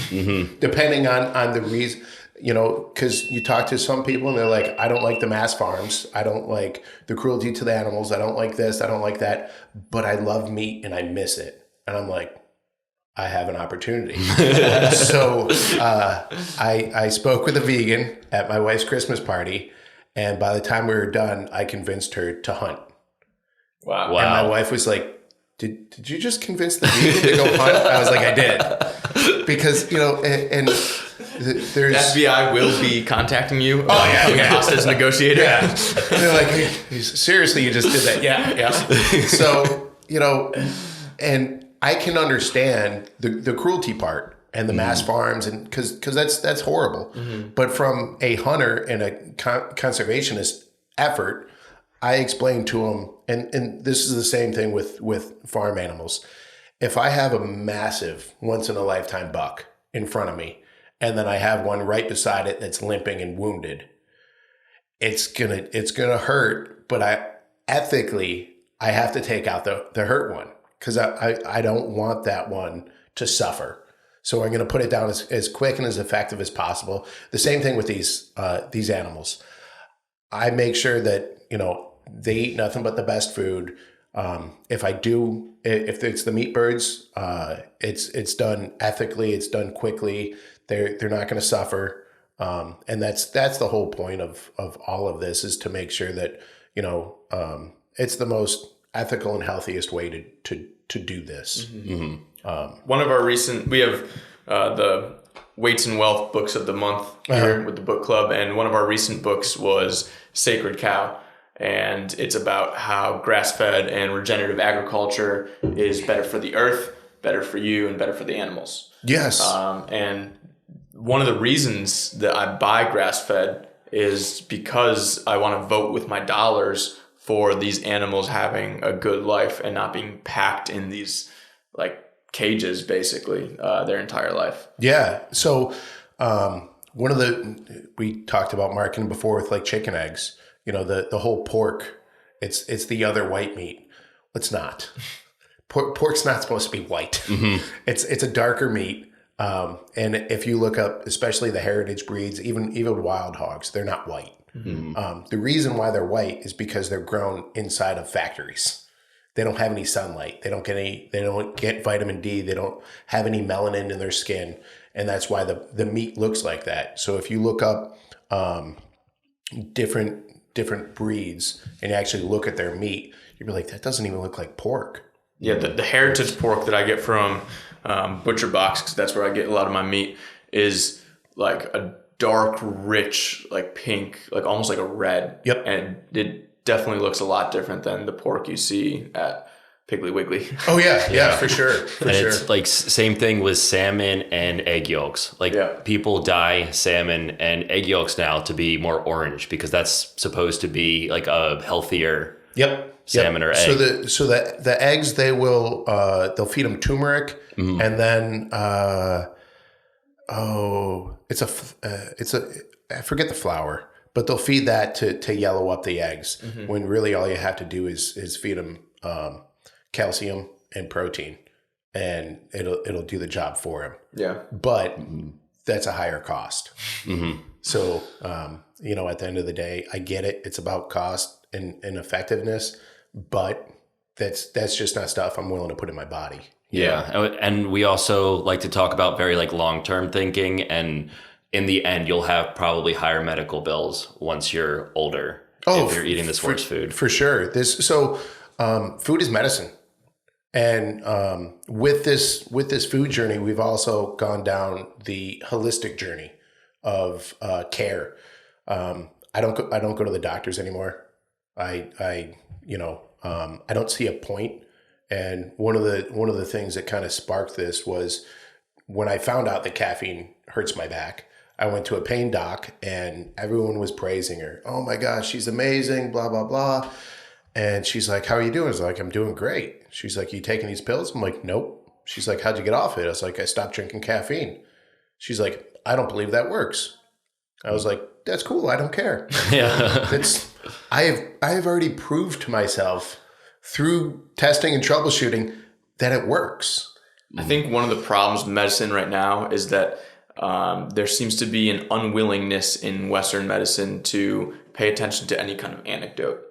depending on the reason. You know, because you talk to some people and they're like, I don't like the mass farms. I don't like the cruelty to the animals. I don't like this. I don't like that. But I love meat and I miss it. And I'm like, I have an opportunity. So I spoke with a vegan at my wife's Christmas party. And by the time we were done, I convinced her to hunt. Wow. And my wife was like, did you just convince the vegan to go hunt? I was like, I did. Because, you know, and there's FBI will be contacting you. Oh yeah. Hostage negotiator. Yeah. And they're like, hey, seriously, you just did that? Yeah. So, you know, and I can understand the cruelty part and the mass farms, and because that's horrible. But from a hunter and a conservationist effort, I explained to them, and this is the same thing with farm animals. If I have a massive once in a lifetime buck in front of me, and then I have one right beside it that's limping and wounded, it's gonna hurt. But I have to take out the hurt one, because I don't want that one to suffer. So I'm gonna put it down as quick and as effective as possible. The same thing with these animals. I make sure that, you know, they eat nothing but the best food. If it's the meat birds, it's done ethically, it's done quickly. They're not going to suffer. And that's the whole point of all of this, is to make sure that, you know, it's the most ethical and healthiest way to do this. One of our we have the Weights and Wealth books of the month here with the book club. And one of our recent books was Sacred Cow. And it's about how grass-fed and regenerative agriculture is better for the earth, better for you, and better for the animals. Yes. And one of the reasons that I buy grass-fed is because I want to vote with my dollars for these animals having a good life and not being packed in these like cages basically their entire life. Yeah. So we talked about marketing before with like chicken eggs. You know, the whole pork, it's the other white meat. It's not. Pork's not supposed to be white. It's a darker meat. And if you look up, especially the heritage breeds, even wild hogs, they're not white. The reason why they're white is because they're grown inside of factories. They don't have any sunlight. They don't get vitamin D. They don't have any melanin in their skin. And that's why the meat looks like that. So if you look up different breeds and you actually look at their meat, you'd be like, that doesn't even look like pork. Yeah, the heritage pork that I get from Butcher Box, because that's where I get a lot of my meat, is like a dark, rich, like pink, like almost like a red. Yep. And it definitely looks a lot different than the pork you see at Piggly Wiggly. Oh yeah, for sure. It's like same thing with salmon and egg yolks. Like people dye salmon and egg yolks now to be more orange because that's supposed to be like a healthier salmon or egg. So the eggs, they'll feed them turmeric and then I forget the flour, but they'll feed that to yellow up the eggs when really all you have to do is feed them calcium and protein, and it'll do the job for him. Yeah. But that's a higher cost. So, at the end of the day, I get it. It's about cost and effectiveness, but that's just not stuff I'm willing to put in my body. Yeah. And we also like to talk about very like long-term thinking, and in the end, you'll have probably higher medical bills once you're older if you're eating this worse food. For sure. Food is medicine. And with this food journey, we've also gone down the holistic journey of care. I don't go to the doctors anymore. I don't see a point. And one of the things that kind of sparked this was when I found out that caffeine hurts my back. I went to a pain doc and everyone was praising her. Oh my gosh, she's amazing, blah, blah, blah. And she's like, how are you doing? I was like, I'm doing great. She's like, you taking these pills? I'm like, nope. She's like, how'd you get off it? I was like, I stopped drinking caffeine. She's like, I don't believe that works. I was like, that's cool. I don't care. Yeah. I have already proved to myself through testing and troubleshooting that it works. I think one of the problems with medicine right now is that there seems to be an unwillingness in Western medicine to pay attention to any kind of anecdote.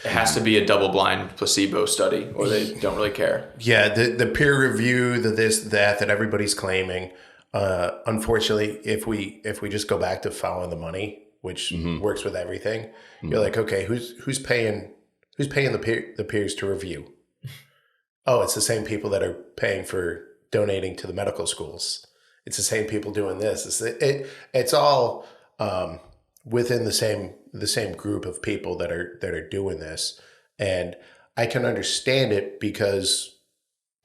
It has to be a double-blind placebo study, or they don't really care. Yeah, the peer review, the this, that everybody's claiming. Unfortunately, if we just go back to following the money, which works with everything, you're like, okay, who's paying the peers to review? Oh, it's the same people that are paying for donating to the medical schools. It's the same people doing this. It's all within the same group of people that are doing this, and I can understand it because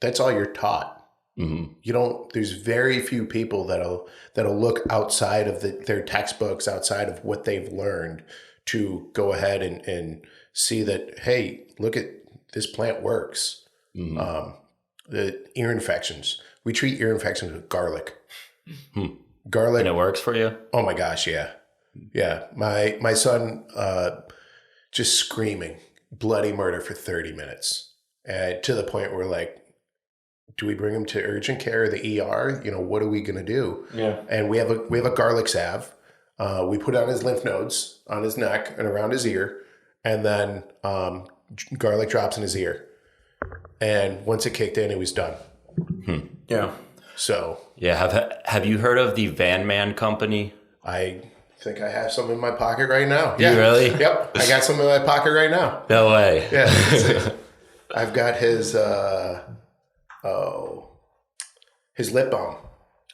that's all you're taught. You don't. There's very few people that'll look outside of their textbooks, outside of what they've learned, to go ahead and see that, hey, look at this plant works. The ear infections. We treat ear infections with garlic. Garlic. And it works for you? Oh my gosh, yeah. Yeah. My son just screaming bloody murder for 30 minutes. To the point where, like, do we bring him to urgent care or the ER? What are we going to do? Yeah. And we have a garlic salve. We put it on his lymph nodes, on his neck and around his ear, and then garlic drops in his ear. And once it kicked in, it was done. Yeah. So yeah, have you heard of the Vanman company? I think I have some in my pocket right now. You really? Yep, I got some in my pocket right now. No way. Yeah, I've got his lip balm.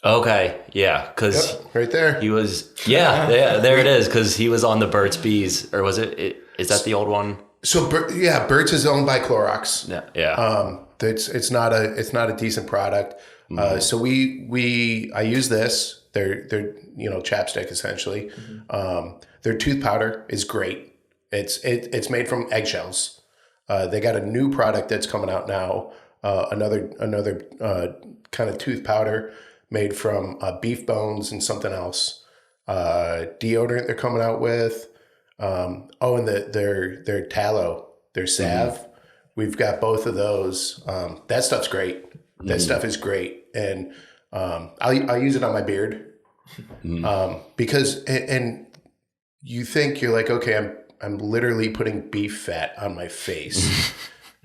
Okay, yeah, because right there he was. Yeah, there it is. Because he was on the Burt's Bees, or was it? Is that the old one? So Burt's is owned by Clorox. Yeah. It's not a decent product. So I use this. They're chapstick essentially. Their tooth powder is great. It's made from eggshells. They got a new product that's coming out now. Another kind of tooth powder made from beef bones and something else. Deodorant they're coming out with. And their tallow, their salve. We've got both of those. That stuff's great. That stuff is great, and I'll use it on my beard because and you think you're like, okay, I'm literally putting beef fat on my face.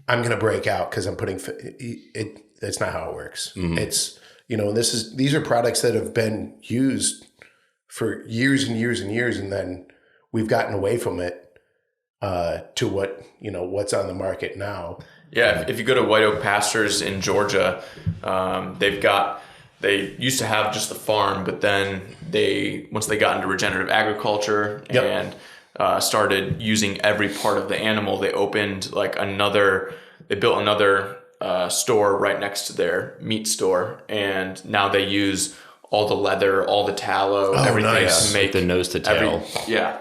I'm gonna break out because I'm putting it. That's not how it works. It's these are products that have been used for years and years and years, and then we've gotten away from it to what's on the market now. Yeah, if you go to White Oak Pastures in Georgia, they used to have just the farm, but then once they got into regenerative agriculture and started using every part of the animal, they built another store right next to their meat store, and now they use all the leather, all the tallow, everything to make the nose to tail.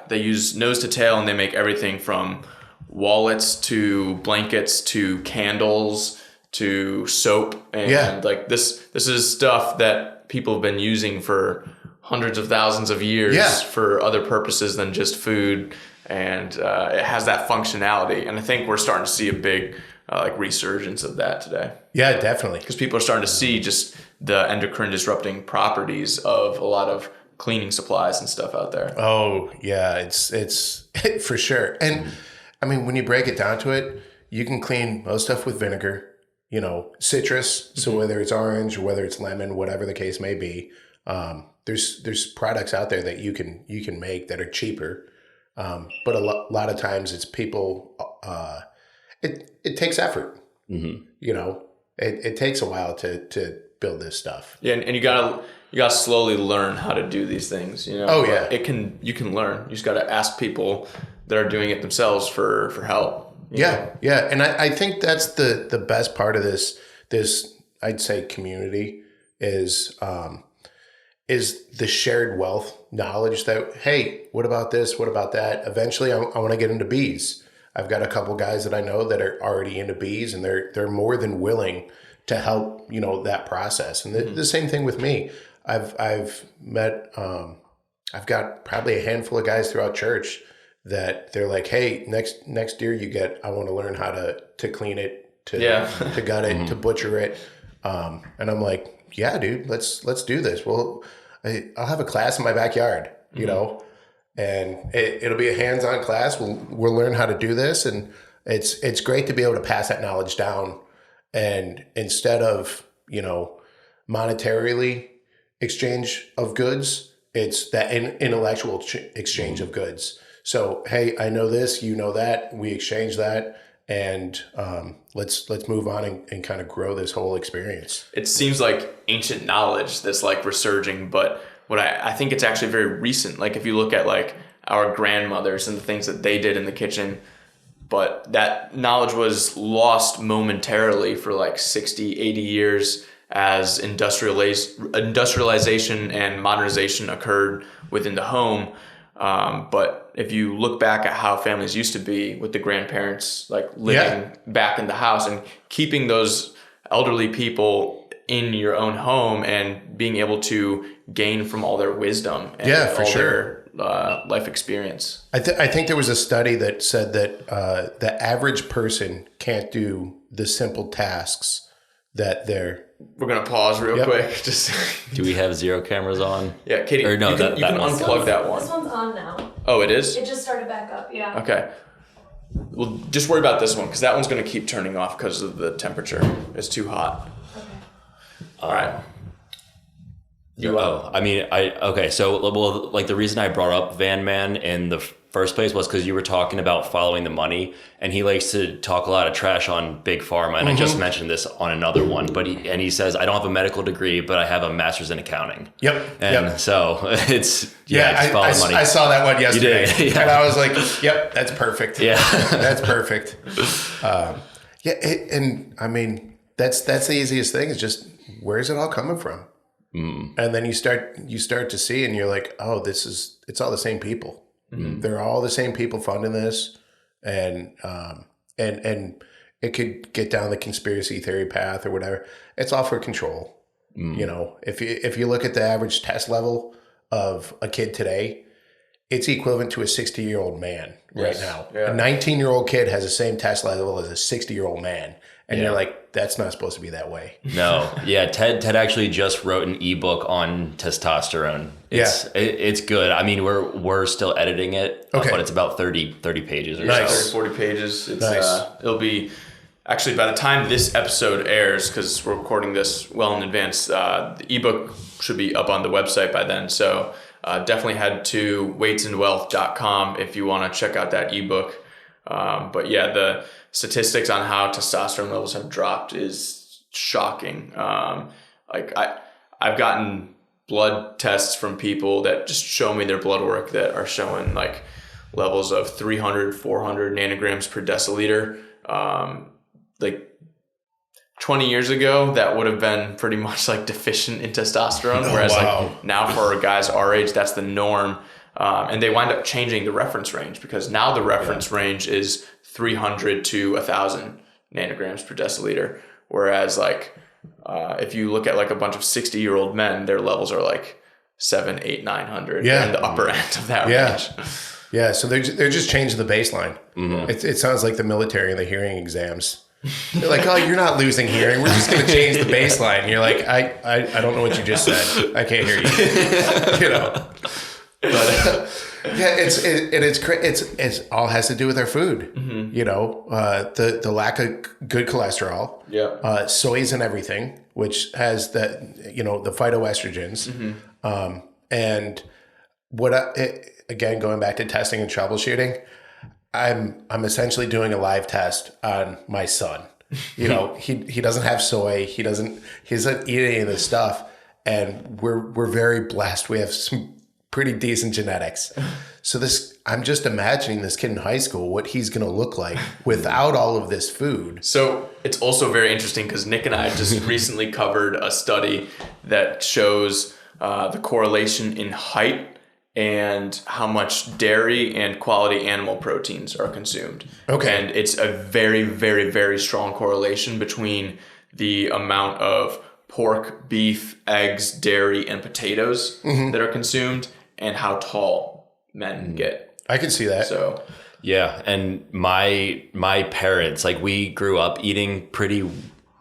They use nose to tail, and they make everything from wallets to blankets to candles to soap, and like this is stuff that people have been using for hundreds of thousands of years for other purposes than just food, and it has that functionality. And I think we're starting to see a big like resurgence of that today. Yeah, definitely. Because people are starting to see just the endocrine disrupting properties of a lot of cleaning supplies and stuff out there. Oh yeah, it's for sure. And I mean, when you break it down to it, you can clean most stuff with vinegar, citrus. So whether it's orange or whether it's lemon, whatever the case may be, there's products out there that you can make that are cheaper. But a lot of times it's people, it takes effort, it takes a while to build this stuff. Yeah. And you gotta slowly learn how to do these things, Oh yeah. You can learn. You just got to ask people that are doing it themselves for help. Yeah. And I think that's the best part of this, I'd say, community is the shared wealth knowledge that, hey, what about this? What about that? Eventually I want to get into bees. I've got a couple guys that I know that are already into bees, and they're more than willing to help, that process. And the same thing with me. I've met, I've got probably a handful of guys throughout church that they're like, hey, next deer you get, I want to learn how to clean it, to gut it, to butcher it. And I'm like, yeah, dude, let's do this. Well, I'll have a class in my backyard, and it'll be a hands-on class. We'll learn how to do this. And it's great to be able to pass that knowledge down. And instead of, monetarily exchange of goods, it's that intellectual exchange of goods. So, hey, I know this, you know that, we exchange that, and let's move on and kind of grow this whole experience. It seems like ancient knowledge that's like resurging, but what I think it's actually very recent. Like if you look at like our grandmothers and the things that they did in the kitchen, but that knowledge was lost momentarily for like 60, 80 years as industrialization and modernization occurred within the home. But if you look back at how families used to be with the grandparents, like living back in the house and keeping those elderly people in your own home and being able to gain from all their wisdom and their life experience. I think there was a study that said that the average person can't do the simple tasks that they're... We're going to pause real quick. Just Do we have 0 cameras on? Yeah, Katie, or no, you can unplug that one. This one's on now. Oh, it is? It just started back up, yeah. Okay. Well, just worry about this one because that one's going to keep turning off because of the temperature. It's too hot. Okay. All right. So like the reason I brought up Vanman in the first place was because you were talking about following the money, and he likes to talk a lot of trash on Big Pharma, and I just mentioned this on another one, but he says, I don't have a medical degree, but I have a master's in accounting. So it's just follow the money. I saw that one yesterday, you did, and I was like, yep, that's perfect. That's perfect. And I mean, that's the easiest thing is just, where's it all coming from? And then you start to see, and you're like, oh, it's all the same people. They're all the same people funding this, and it could get down the conspiracy theory path or whatever. It's all for control. If you look at the average test level of a kid today, it's equivalent to a 60-year-old man right now. Yeah. A 19-year-old kid has the same test level as a 60-year-old man. And you're like, that's not supposed to be that way. No. Yeah. Ted actually just wrote an ebook on testosterone. It's good. I mean, we're still editing it, but it's about 30 pages or so. 30, 40 pages. It's, it'll be actually by the time this episode airs, because we're recording this well in advance, the ebook should be up on the website by then. So definitely head to weightsandwealth.com if you want to check out that ebook. But yeah, the statistics on how testosterone levels have dropped is shocking. I've gotten blood tests from people that just show me their blood work that are showing like levels of 300, 400 nanograms per deciliter. Like 20 years ago, that would have been pretty much like deficient in testosterone. Whereas like now for guys our age, that's the norm. And they wind up changing the reference range because now the reference range is 300 to 1,000 nanograms per deciliter. Whereas like if you look at like a bunch of 60-year-old men, their levels are like 700, 800, 900. They're in the upper end of that range. Yeah, so they're just changing the baseline. It sounds like the military and the hearing exams. They're like, oh, you're not losing hearing. We're just going to change the baseline. And you're like, I don't know what you just said. I can't hear you. But it's all has to do with our food. The lack of good cholesterol. Yeah. Soy's in everything, which has the phytoestrogens. And again, going back to testing and troubleshooting, I'm essentially doing a live test on my son. He doesn't have soy. He doesn't eat any of this stuff, and we're very blessed. We have some pretty decent genetics. So I'm just imagining this kid in high school, what he's going to look like without all of this food. So it's also very interesting because Nick and I just recently covered a study that shows the correlation in height and how much dairy and quality animal proteins are consumed. Okay. And it's a very, very, very strong correlation between the amount of pork, beef, eggs, dairy, and potatoes that are consumed and how tall men get. I can see that. So Yeah, and my parents, like, we grew up eating pretty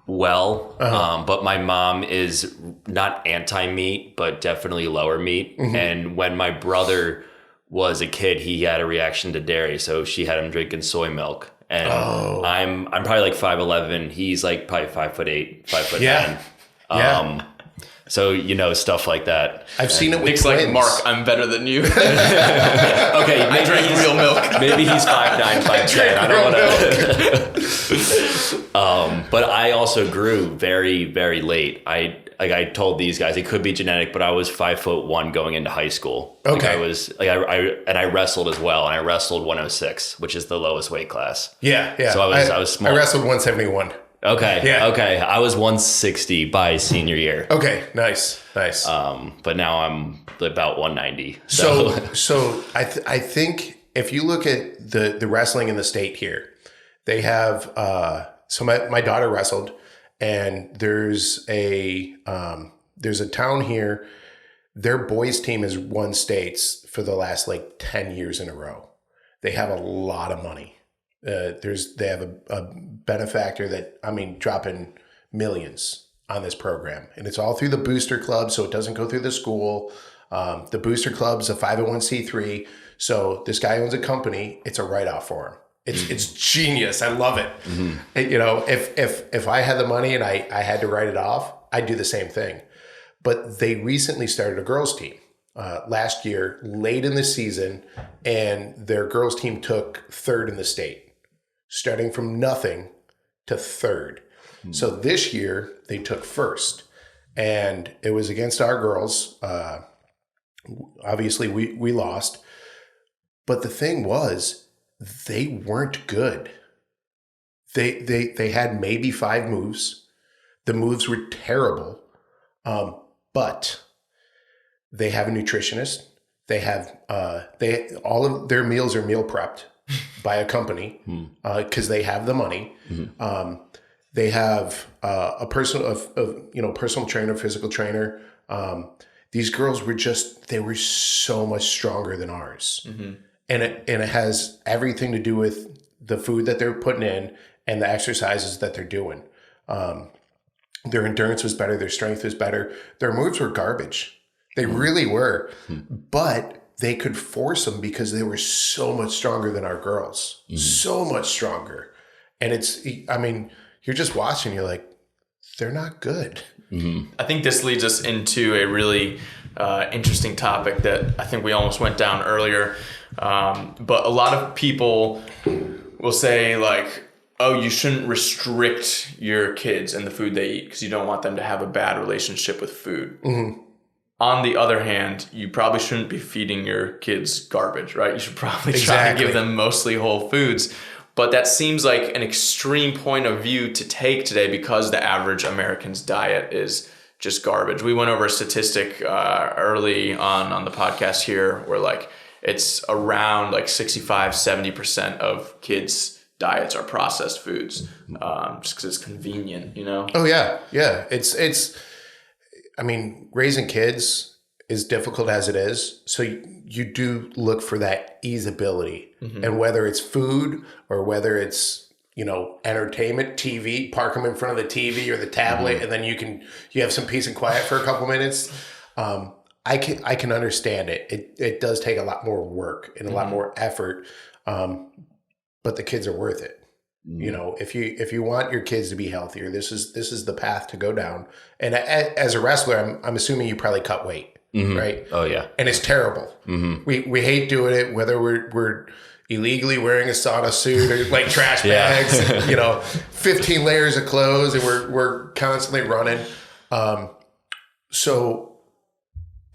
well, but my mom is not anti-meat, but definitely lower meat. And when my brother was a kid, he had a reaction to dairy, so she had him drinking soy milk. And I'm probably like 5'11". He's like probably 5'8", 5'9". Yeah. So, stuff like that. I've seen it with Nick's twins. like, Mark, I'm better than you. Okay, I drink real milk. maybe he's 5'9", 5'10". I don't want to. But I also grew very, very late. I told these guys it could be genetic, but I was 5'1" going into high school. Okay. I wrestled as well, and I wrestled 106, which is the lowest weight class. Yeah. So I was small. I wrestled 171. Okay. Yeah. Okay. I was 160 by senior year. Okay. Nice. But now I'm about 190. So I think if you look at the wrestling in the state here, they have so my daughter wrestled, and there's a town here. Their boys team has won states for the last like 10 years in a row. They have a lot of money. They have a benefactor that, dropping millions on this program, and it's all through the booster club. So it doesn't go through the school. The booster club's a 501c3. So this guy owns a company. It's a write-off for him. It's genius. I love it. If I had the money and I had to write it off, I'd do the same thing. But they recently started a girls team last year, late in the season, and their girls team took third in the state, starting from nothing to third. So this year they took first, and it was against our girls. Obviously we lost, but the thing was, they weren't good. They had maybe 5 moves. The moves were terrible, but they have a nutritionist. They have all of their meals are meal prepped by a company because they have the money. They have a personal trainer, physical trainer. These girls they were so much stronger than ours. And it has everything to do with the food that they're putting in and the exercises that they're doing. Their endurance was better. Their strength was better. Their moves were garbage. They really were. But they could force them because they were so much stronger than our girls. So much stronger. And you're just watching, you're like, they're not good. I think this leads us into a really interesting topic that I think we almost went down earlier. But a lot of people will say, like, oh, you shouldn't restrict your kids and the food they eat because you don't want them to have a bad relationship with food. On the other hand, you probably shouldn't be feeding your kids garbage, right? You should probably try to give them mostly whole foods. But that seems like an extreme point of view to take today because the average American's diet is just garbage. We went over a statistic early on the podcast here where like it's around like 65-70% of kids' diets are processed foods just because it's convenient, Oh yeah. It's raising kids is difficult as it is. So you do look for that easeability, and whether it's food or whether it's, entertainment TV, park them in front of the TV or the tablet, and then you have some peace and quiet for a couple minutes. I can understand it. It does take a lot more work and a lot more effort, but the kids are worth it. If you want your kids to be healthier, this is the path to go down. And as a wrestler, I'm assuming you probably cut weight, right? Oh yeah, and it's terrible. We hate doing it, whether we're illegally wearing a sauna suit or like trash bags, and, 15 layers of clothes, and we're constantly running. So,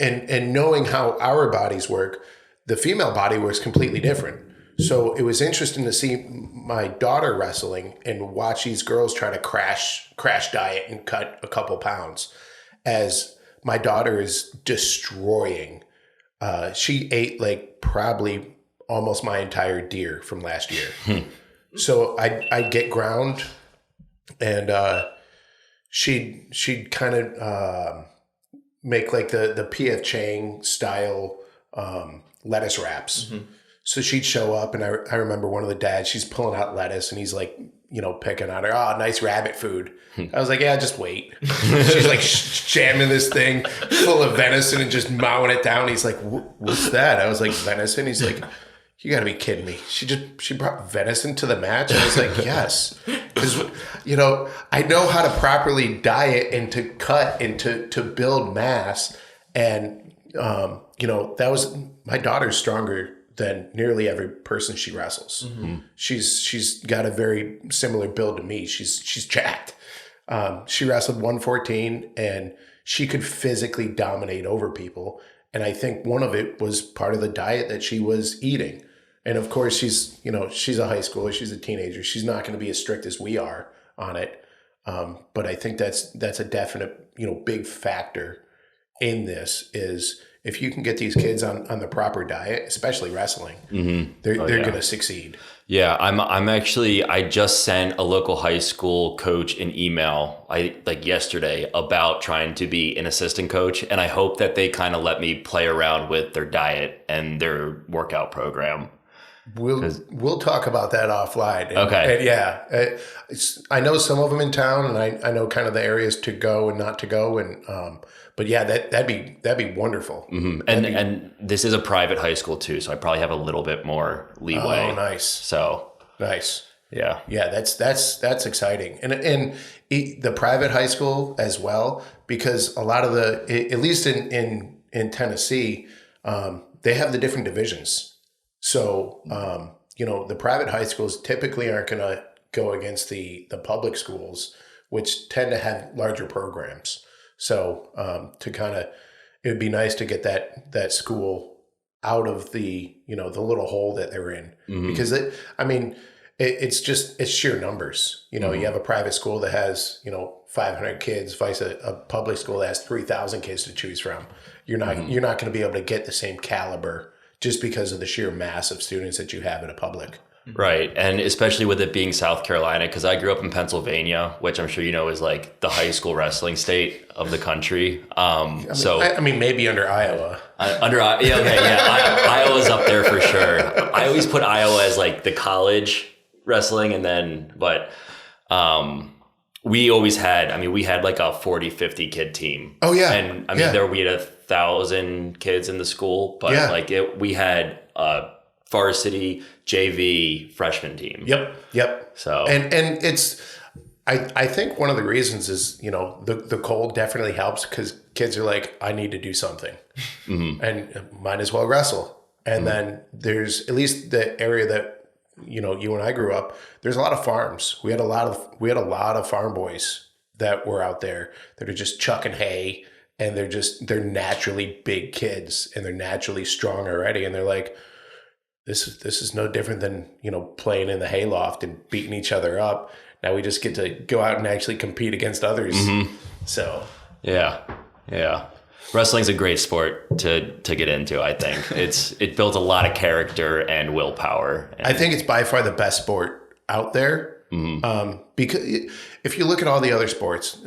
and knowing how our bodies work, the female body works completely different. So it was interesting to see my daughter wrestling and watch these girls try to crash diet and cut a couple pounds, as my daughter is destroying. She ate like probably almost my entire deer from last year. So I'd get ground, and she'd kind of make like the P.F. Chang style lettuce wraps. So she'd show up, and I remember one of the dads, she's pulling out lettuce, and he's like, picking on her, oh, nice rabbit food. I was like, yeah, just wait. She's like jamming this thing full of venison and just mowing it down. He's like, what's that? I was like, venison? He's like, you got to be kidding me. She brought venison to the match? I was like, yes. Because, I know how to properly diet and to cut and to build mass. And, that was, my daughter's stronger than nearly every person she wrestles. She's got a very similar build to me. She's jacked. She wrestled 114, and she could physically dominate over people. And I think one of it was part of the diet that she was eating. And of course, she's a high schooler, she's a teenager. She's not going to be as strict as we are on it. But I think that's a definite, big factor in this is, if you can get these kids on the proper diet, especially wrestling, they're going to succeed. Yeah, I just sent a local high school coach an email yesterday about trying to be an assistant coach, and I hope that they kind of let me play around with their diet and their workout program. We'll talk about that offline. Okay. And yeah, I know some of them in town, and I know kind of the areas to go and not to go, and but yeah, that'd be wonderful. And this is a private high school too, so I probably have a little bit more leeway. Oh, nice. So nice. Yeah. That's exciting, and the private high school as well, because a lot of at least in Tennessee, they have the different divisions. So the private high schools typically aren't going to go against the public schools, which tend to have larger programs. So it would be nice to get that school out of the little hole that they're in, because it's sheer numbers. You have a private school that has 500 kids, vice a public school that has 3,000 kids to choose from. You're not going to be able to get the same caliber just because of the sheer mass of students that you have in a public. Right. And especially with it being South Carolina, because I grew up in Pennsylvania, which I'm sure is like the high school wrestling state of the country. Maybe under Iowa. Iowa's up there for sure. I always put Iowa as like the college wrestling, but we always had, we had like a 40, 50 kid team. Oh yeah. And we had 1,000 kids in the school, but we had varsity JV freshman team. Yep. So and it's I think one of the reasons is the cold definitely helps, because kids are like, I need to do something, and might as well wrestle. And then there's, at least the area that you and I grew up, there's a lot of farms. We had a lot of farm boys that were out there that are just chucking hay, and they're naturally big kids, and they're naturally strong already, and they're like, This is no different than, playing in the hayloft and beating each other up. Now we just get to go out and actually compete against others. So yeah. Wrestling's a great sport to get into. I think it builds a lot of character and willpower. I think it's by far the best sport out there. Because if you look at all the other sports,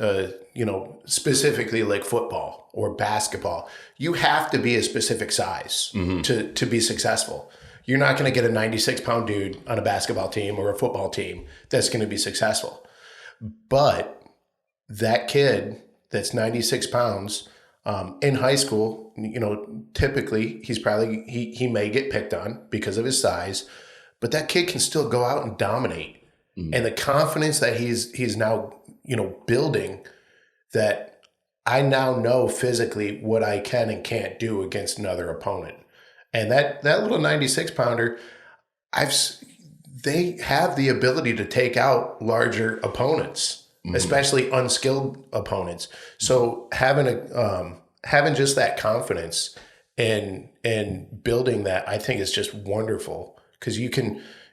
specifically like football or basketball, you have to be a specific size to be successful. you're not going to get a 96-pound dude on a basketball team or a football team that's going to be successful. But that kid that's 96 pounds in high school, typically he may get picked on because of his size, but that kid can still go out and dominate. And the confidence that he's now, building, that I now know physically what I can and can't do against another opponent. And that little 96 pounder, they have the ability to take out larger opponents, especially unskilled opponents. So having just that confidence and building that, I think is just wonderful, because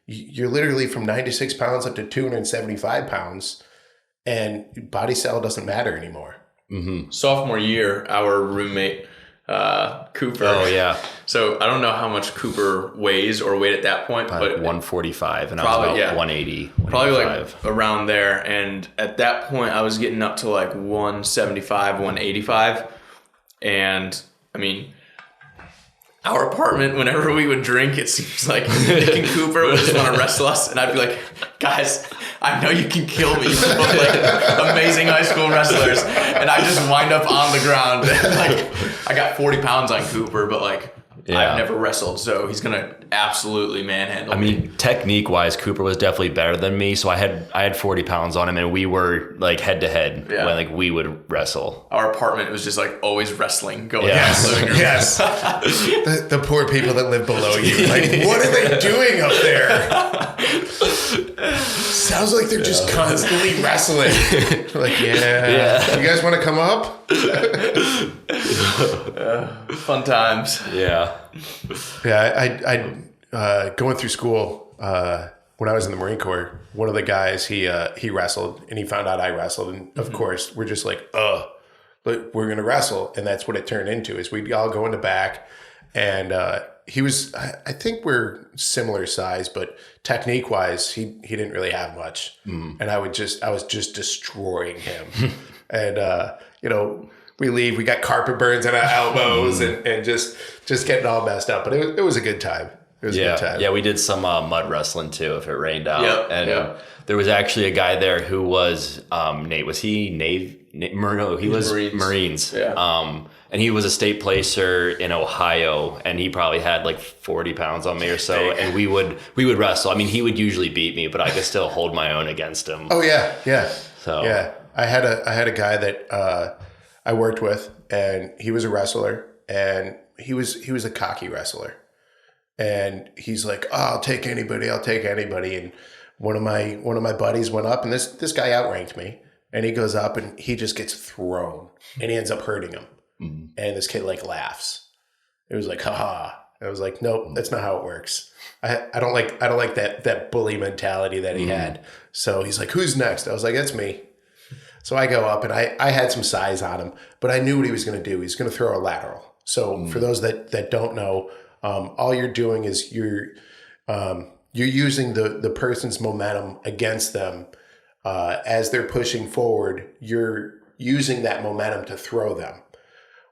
you're literally from 96 pounds up to 275 pounds, and body cell doesn't matter anymore. Sophomore year, our roommate, Cooper. Oh, yeah. So I don't know how much Cooper weighs or weighed at that point, but 145, and probably, I was about 180. Probably like around there. And at that point, I was getting up to like 175, 185. And I mean, our apartment, whenever we would drink, it seems like Nick and Cooper would just want to wrestle us. And I'd be like, guys, I know you can kill me. You're both like amazing high school wrestlers. And I just wind up on the ground. Like, I got 40 pounds on Cooper, but like, I've never wrestled, so he's gonna absolutely manhandle me. I mean, technique-wise, Cooper was definitely better than me. So I had 40 pounds on him, and we were like head to head when like we would wrestle. Our apartment was just like always wrestling going. Yes. The poor people that live below you, like, what are they doing up there? Sounds like they're just constantly wrestling. Like, you guys want to come up? Fun times. I going through school when I was in the Marine Corps, one of the guys he wrestled, and he found out I wrestled, and of course we're just like, but we're gonna wrestle, and that's what it turned into. Is we'd all go in the back, and he was, I think we're similar size, but technique wise, he didn't really have much, and I was just destroying him, and we leave, we got carpet burns on our elbows, and just getting all messed up, but it was a good time. It was a good time. Yeah, we did some mud wrestling too if it rained out. There was actually a guy there who was Nate. Was he Navy? No, he was Marines. Yeah. And he was a state placer in Ohio, and he probably had like 40 pounds on me or so. And we would wrestle. I mean, he would usually beat me, but I could still hold my own against him. Oh yeah. So yeah, I had a guy that I worked with, and he was a wrestler, and he was a cocky wrestler. And he's like, I'll take anybody. And one of my buddies went up, and this guy outranked me, and he goes up and he just gets thrown, and he ends up hurting him. And this kid like laughs. It was like, haha. I was like, nope, that's not how it works. I don't like that bully mentality that he had. So he's like, who's next? I was like, that's me. So I go up, and I had some size on him, but I knew what he was going to do. He's going to throw a lateral. So for those that don't know, all you're doing is you're using the person's momentum against them as they're pushing forward. You're using that momentum to throw them.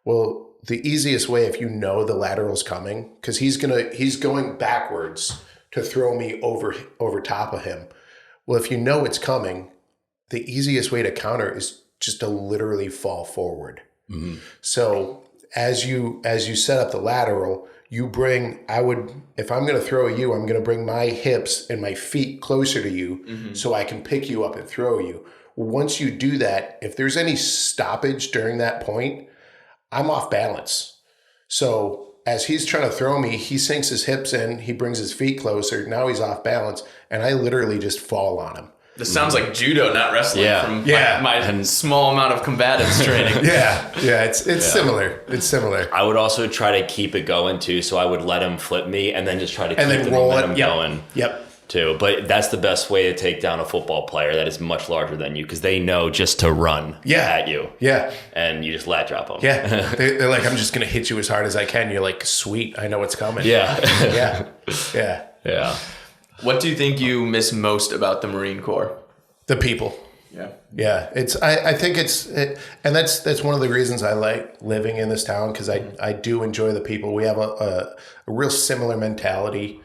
Well, the easiest way, if you know the lateral's coming, because he's going backwards to throw me over top of him. Well, if you know it's coming, the easiest way to counter is just to literally fall forward. So as you set up the lateral, if I'm going to throw you, I'm going to bring my hips and my feet closer to you so I can pick you up and throw you. Once you do that, if there's any stoppage during that point, I'm off balance. So as he's trying to throw me, he sinks his hips in, he brings his feet closer. Now he's off balance, and I literally just fall on him. This sounds like judo, not wrestling, from my small amount of combatives training. It's similar. It's similar. I would also try to keep it going too, so I would let him flip me and then just try to keep the momentum going. Too. But that's the best way to take down a football player that is much larger than you, because they know just to run at you. And you just lat drop them. They're like, I'm just going to hit you as hard as I can. You're like, sweet, I know it's coming. Yeah. What do you think you miss most about the Marine Corps? The people. Yeah. I think and that's one of the reasons I like living in this town, because I do enjoy the people. We have a real similar mentality.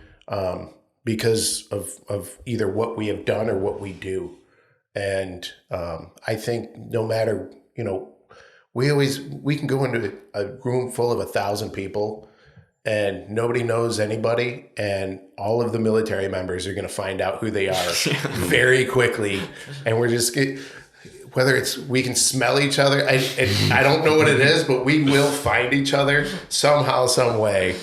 because of either what we have done or what we do. And I think no matter, we can go into a room full of 1,000 people and nobody knows anybody, and all of the military members are going to find out who they are very quickly. And we're just, whether it's, we can smell each other. I don't know what it is, but we will find each other somehow, some way.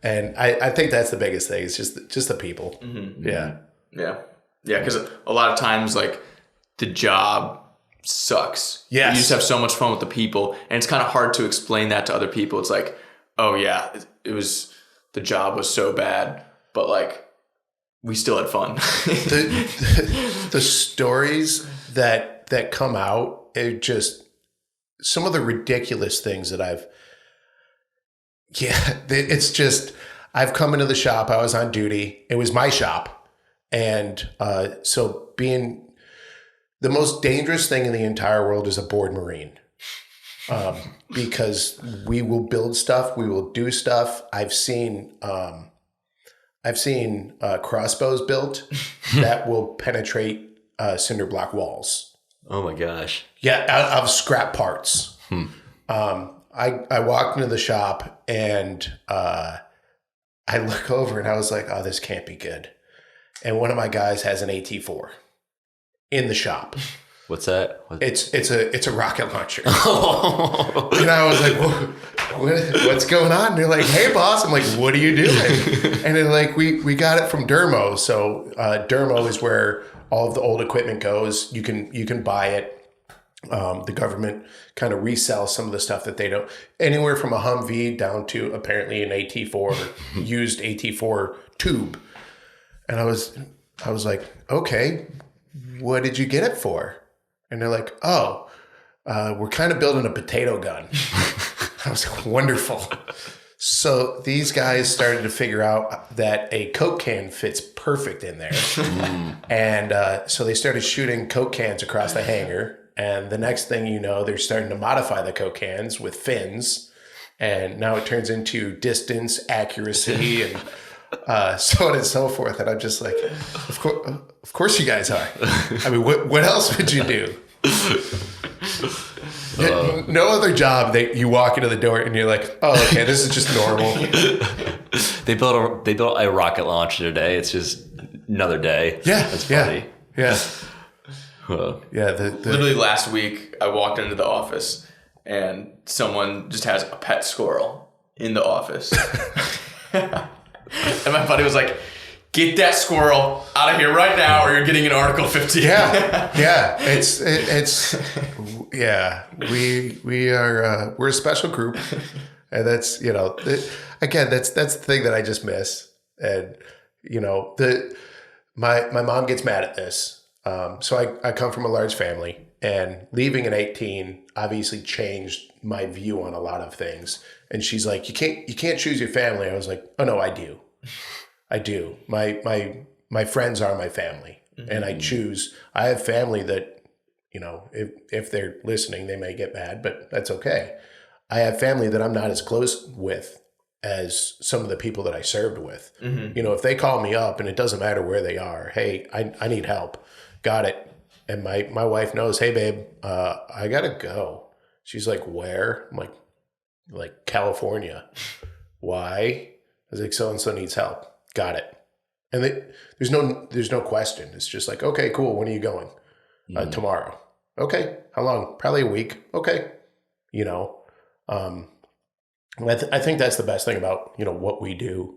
And I think that's the biggest thing. It's just the people. Mm-hmm. Yeah. Yeah. Yeah. Because a lot of times, like, the job sucks. Yes. You just have so much fun with the people. And it's kind of hard to explain that to other people. It's like, oh, yeah, the job was so bad, but, like, we still had fun. the stories that come out are just some of the ridiculous things that it's just, I've come into the shop. I was on duty. It was my shop. And so being the most dangerous thing in the entire world is a bored Marine. Because we will build stuff, we will do stuff. I've seen crossbows built that will penetrate cinder block walls. Oh my gosh! Yeah, out of scrap parts. I walked into the shop and I look over and I was like, oh, this can't be good. And one of my guys has an AT4 in the shop. What's that? It's a rocket launcher. And I was like, what's going on? And they're like, hey, boss. I'm like, what are you doing? And they're like, we got it from Dermo. So Dermo is where all of the old equipment goes. You can buy it. The government kind of resells some of the stuff that they don't. Anywhere from a Humvee down to apparently an AT4, used AT4 tube. And I was like, okay, what did you get it for? And they're like, oh, we're kind of building a potato gun. I was like, wonderful. So these guys started to figure out that a Coke can fits perfect in there. And so they started shooting Coke cans across the hangar. And the next thing you know, they're starting to modify the Coke cans with fins. And now it turns into distance, accuracy, and so on and so forth. And I'm just like, of course you guys are. I mean, what else would you do? No other job that you walk into the door and you're like, oh, okay, this is just normal. They built a rocket launcher today. It's just another day. Yeah, that's funny. Yeah. Yeah. Literally last week, I walked into the office and someone just has a pet squirrel in the office. And my buddy was like, get that squirrel out of here right now or you're getting an Article 15. Yeah. We're a special group. And that's, again, that's the thing that I just miss. And, my mom gets mad at this. So I come from a large family, and leaving at 18 obviously changed my view on a lot of things. And she's like, you can't choose your family. I was like, oh no, I do. My friends are my family, and I have family that, if they're listening, they may get mad, but that's okay. I have family that I'm not as close with as some of the people that I served with. If they call me up and it doesn't matter where they are, hey, I need help. Got it. And my wife knows, hey babe, I gotta go. She's like, where? I'm like California. Why? I was like, so-and-so needs help. Got it. And there's no question. It's just like, okay, cool. When are you going? Tomorrow. Okay. How long? Probably a week. Okay. I think that's the best thing about, what we do,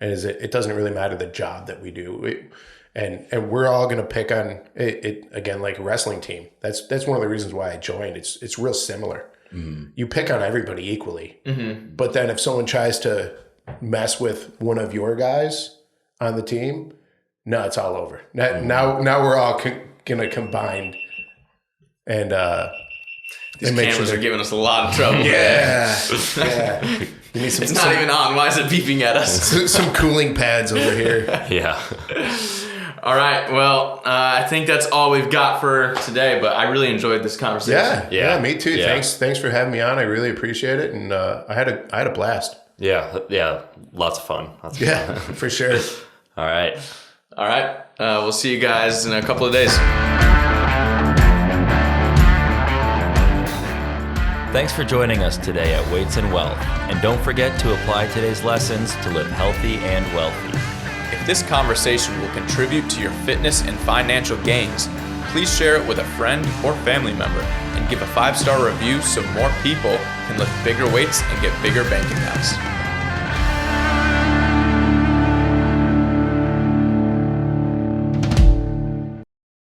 is it doesn't really matter the job that we do. And we're all going to pick on it again, like a wrestling team. That's one of the reasons why I joined. It's real similar. You pick on everybody equally, but then if someone tries to mess with one of your guys on the team, no, it's all over. Now we're all going to combine and these cameras are giving us a lot of trouble. Yeah. You need it's not even on. Why is it beeping at us? Some cooling pads over here. Yeah. All right. Well, I think that's all we've got for today, but I really enjoyed this conversation. Yeah, me too. Yeah. Thanks for having me on. I really appreciate it. And I had a blast. Yeah. Lots of fun. For sure. All right. All right. We'll see you guys in a couple of days. Thanks for joining us today at Weights and Wealth. And don't forget to apply today's lessons to live healthy and wealthy. If this conversation will contribute to your fitness and financial gains, please share it with a friend or family member and give a 5-star review so more people can lift bigger weights and get bigger bank accounts.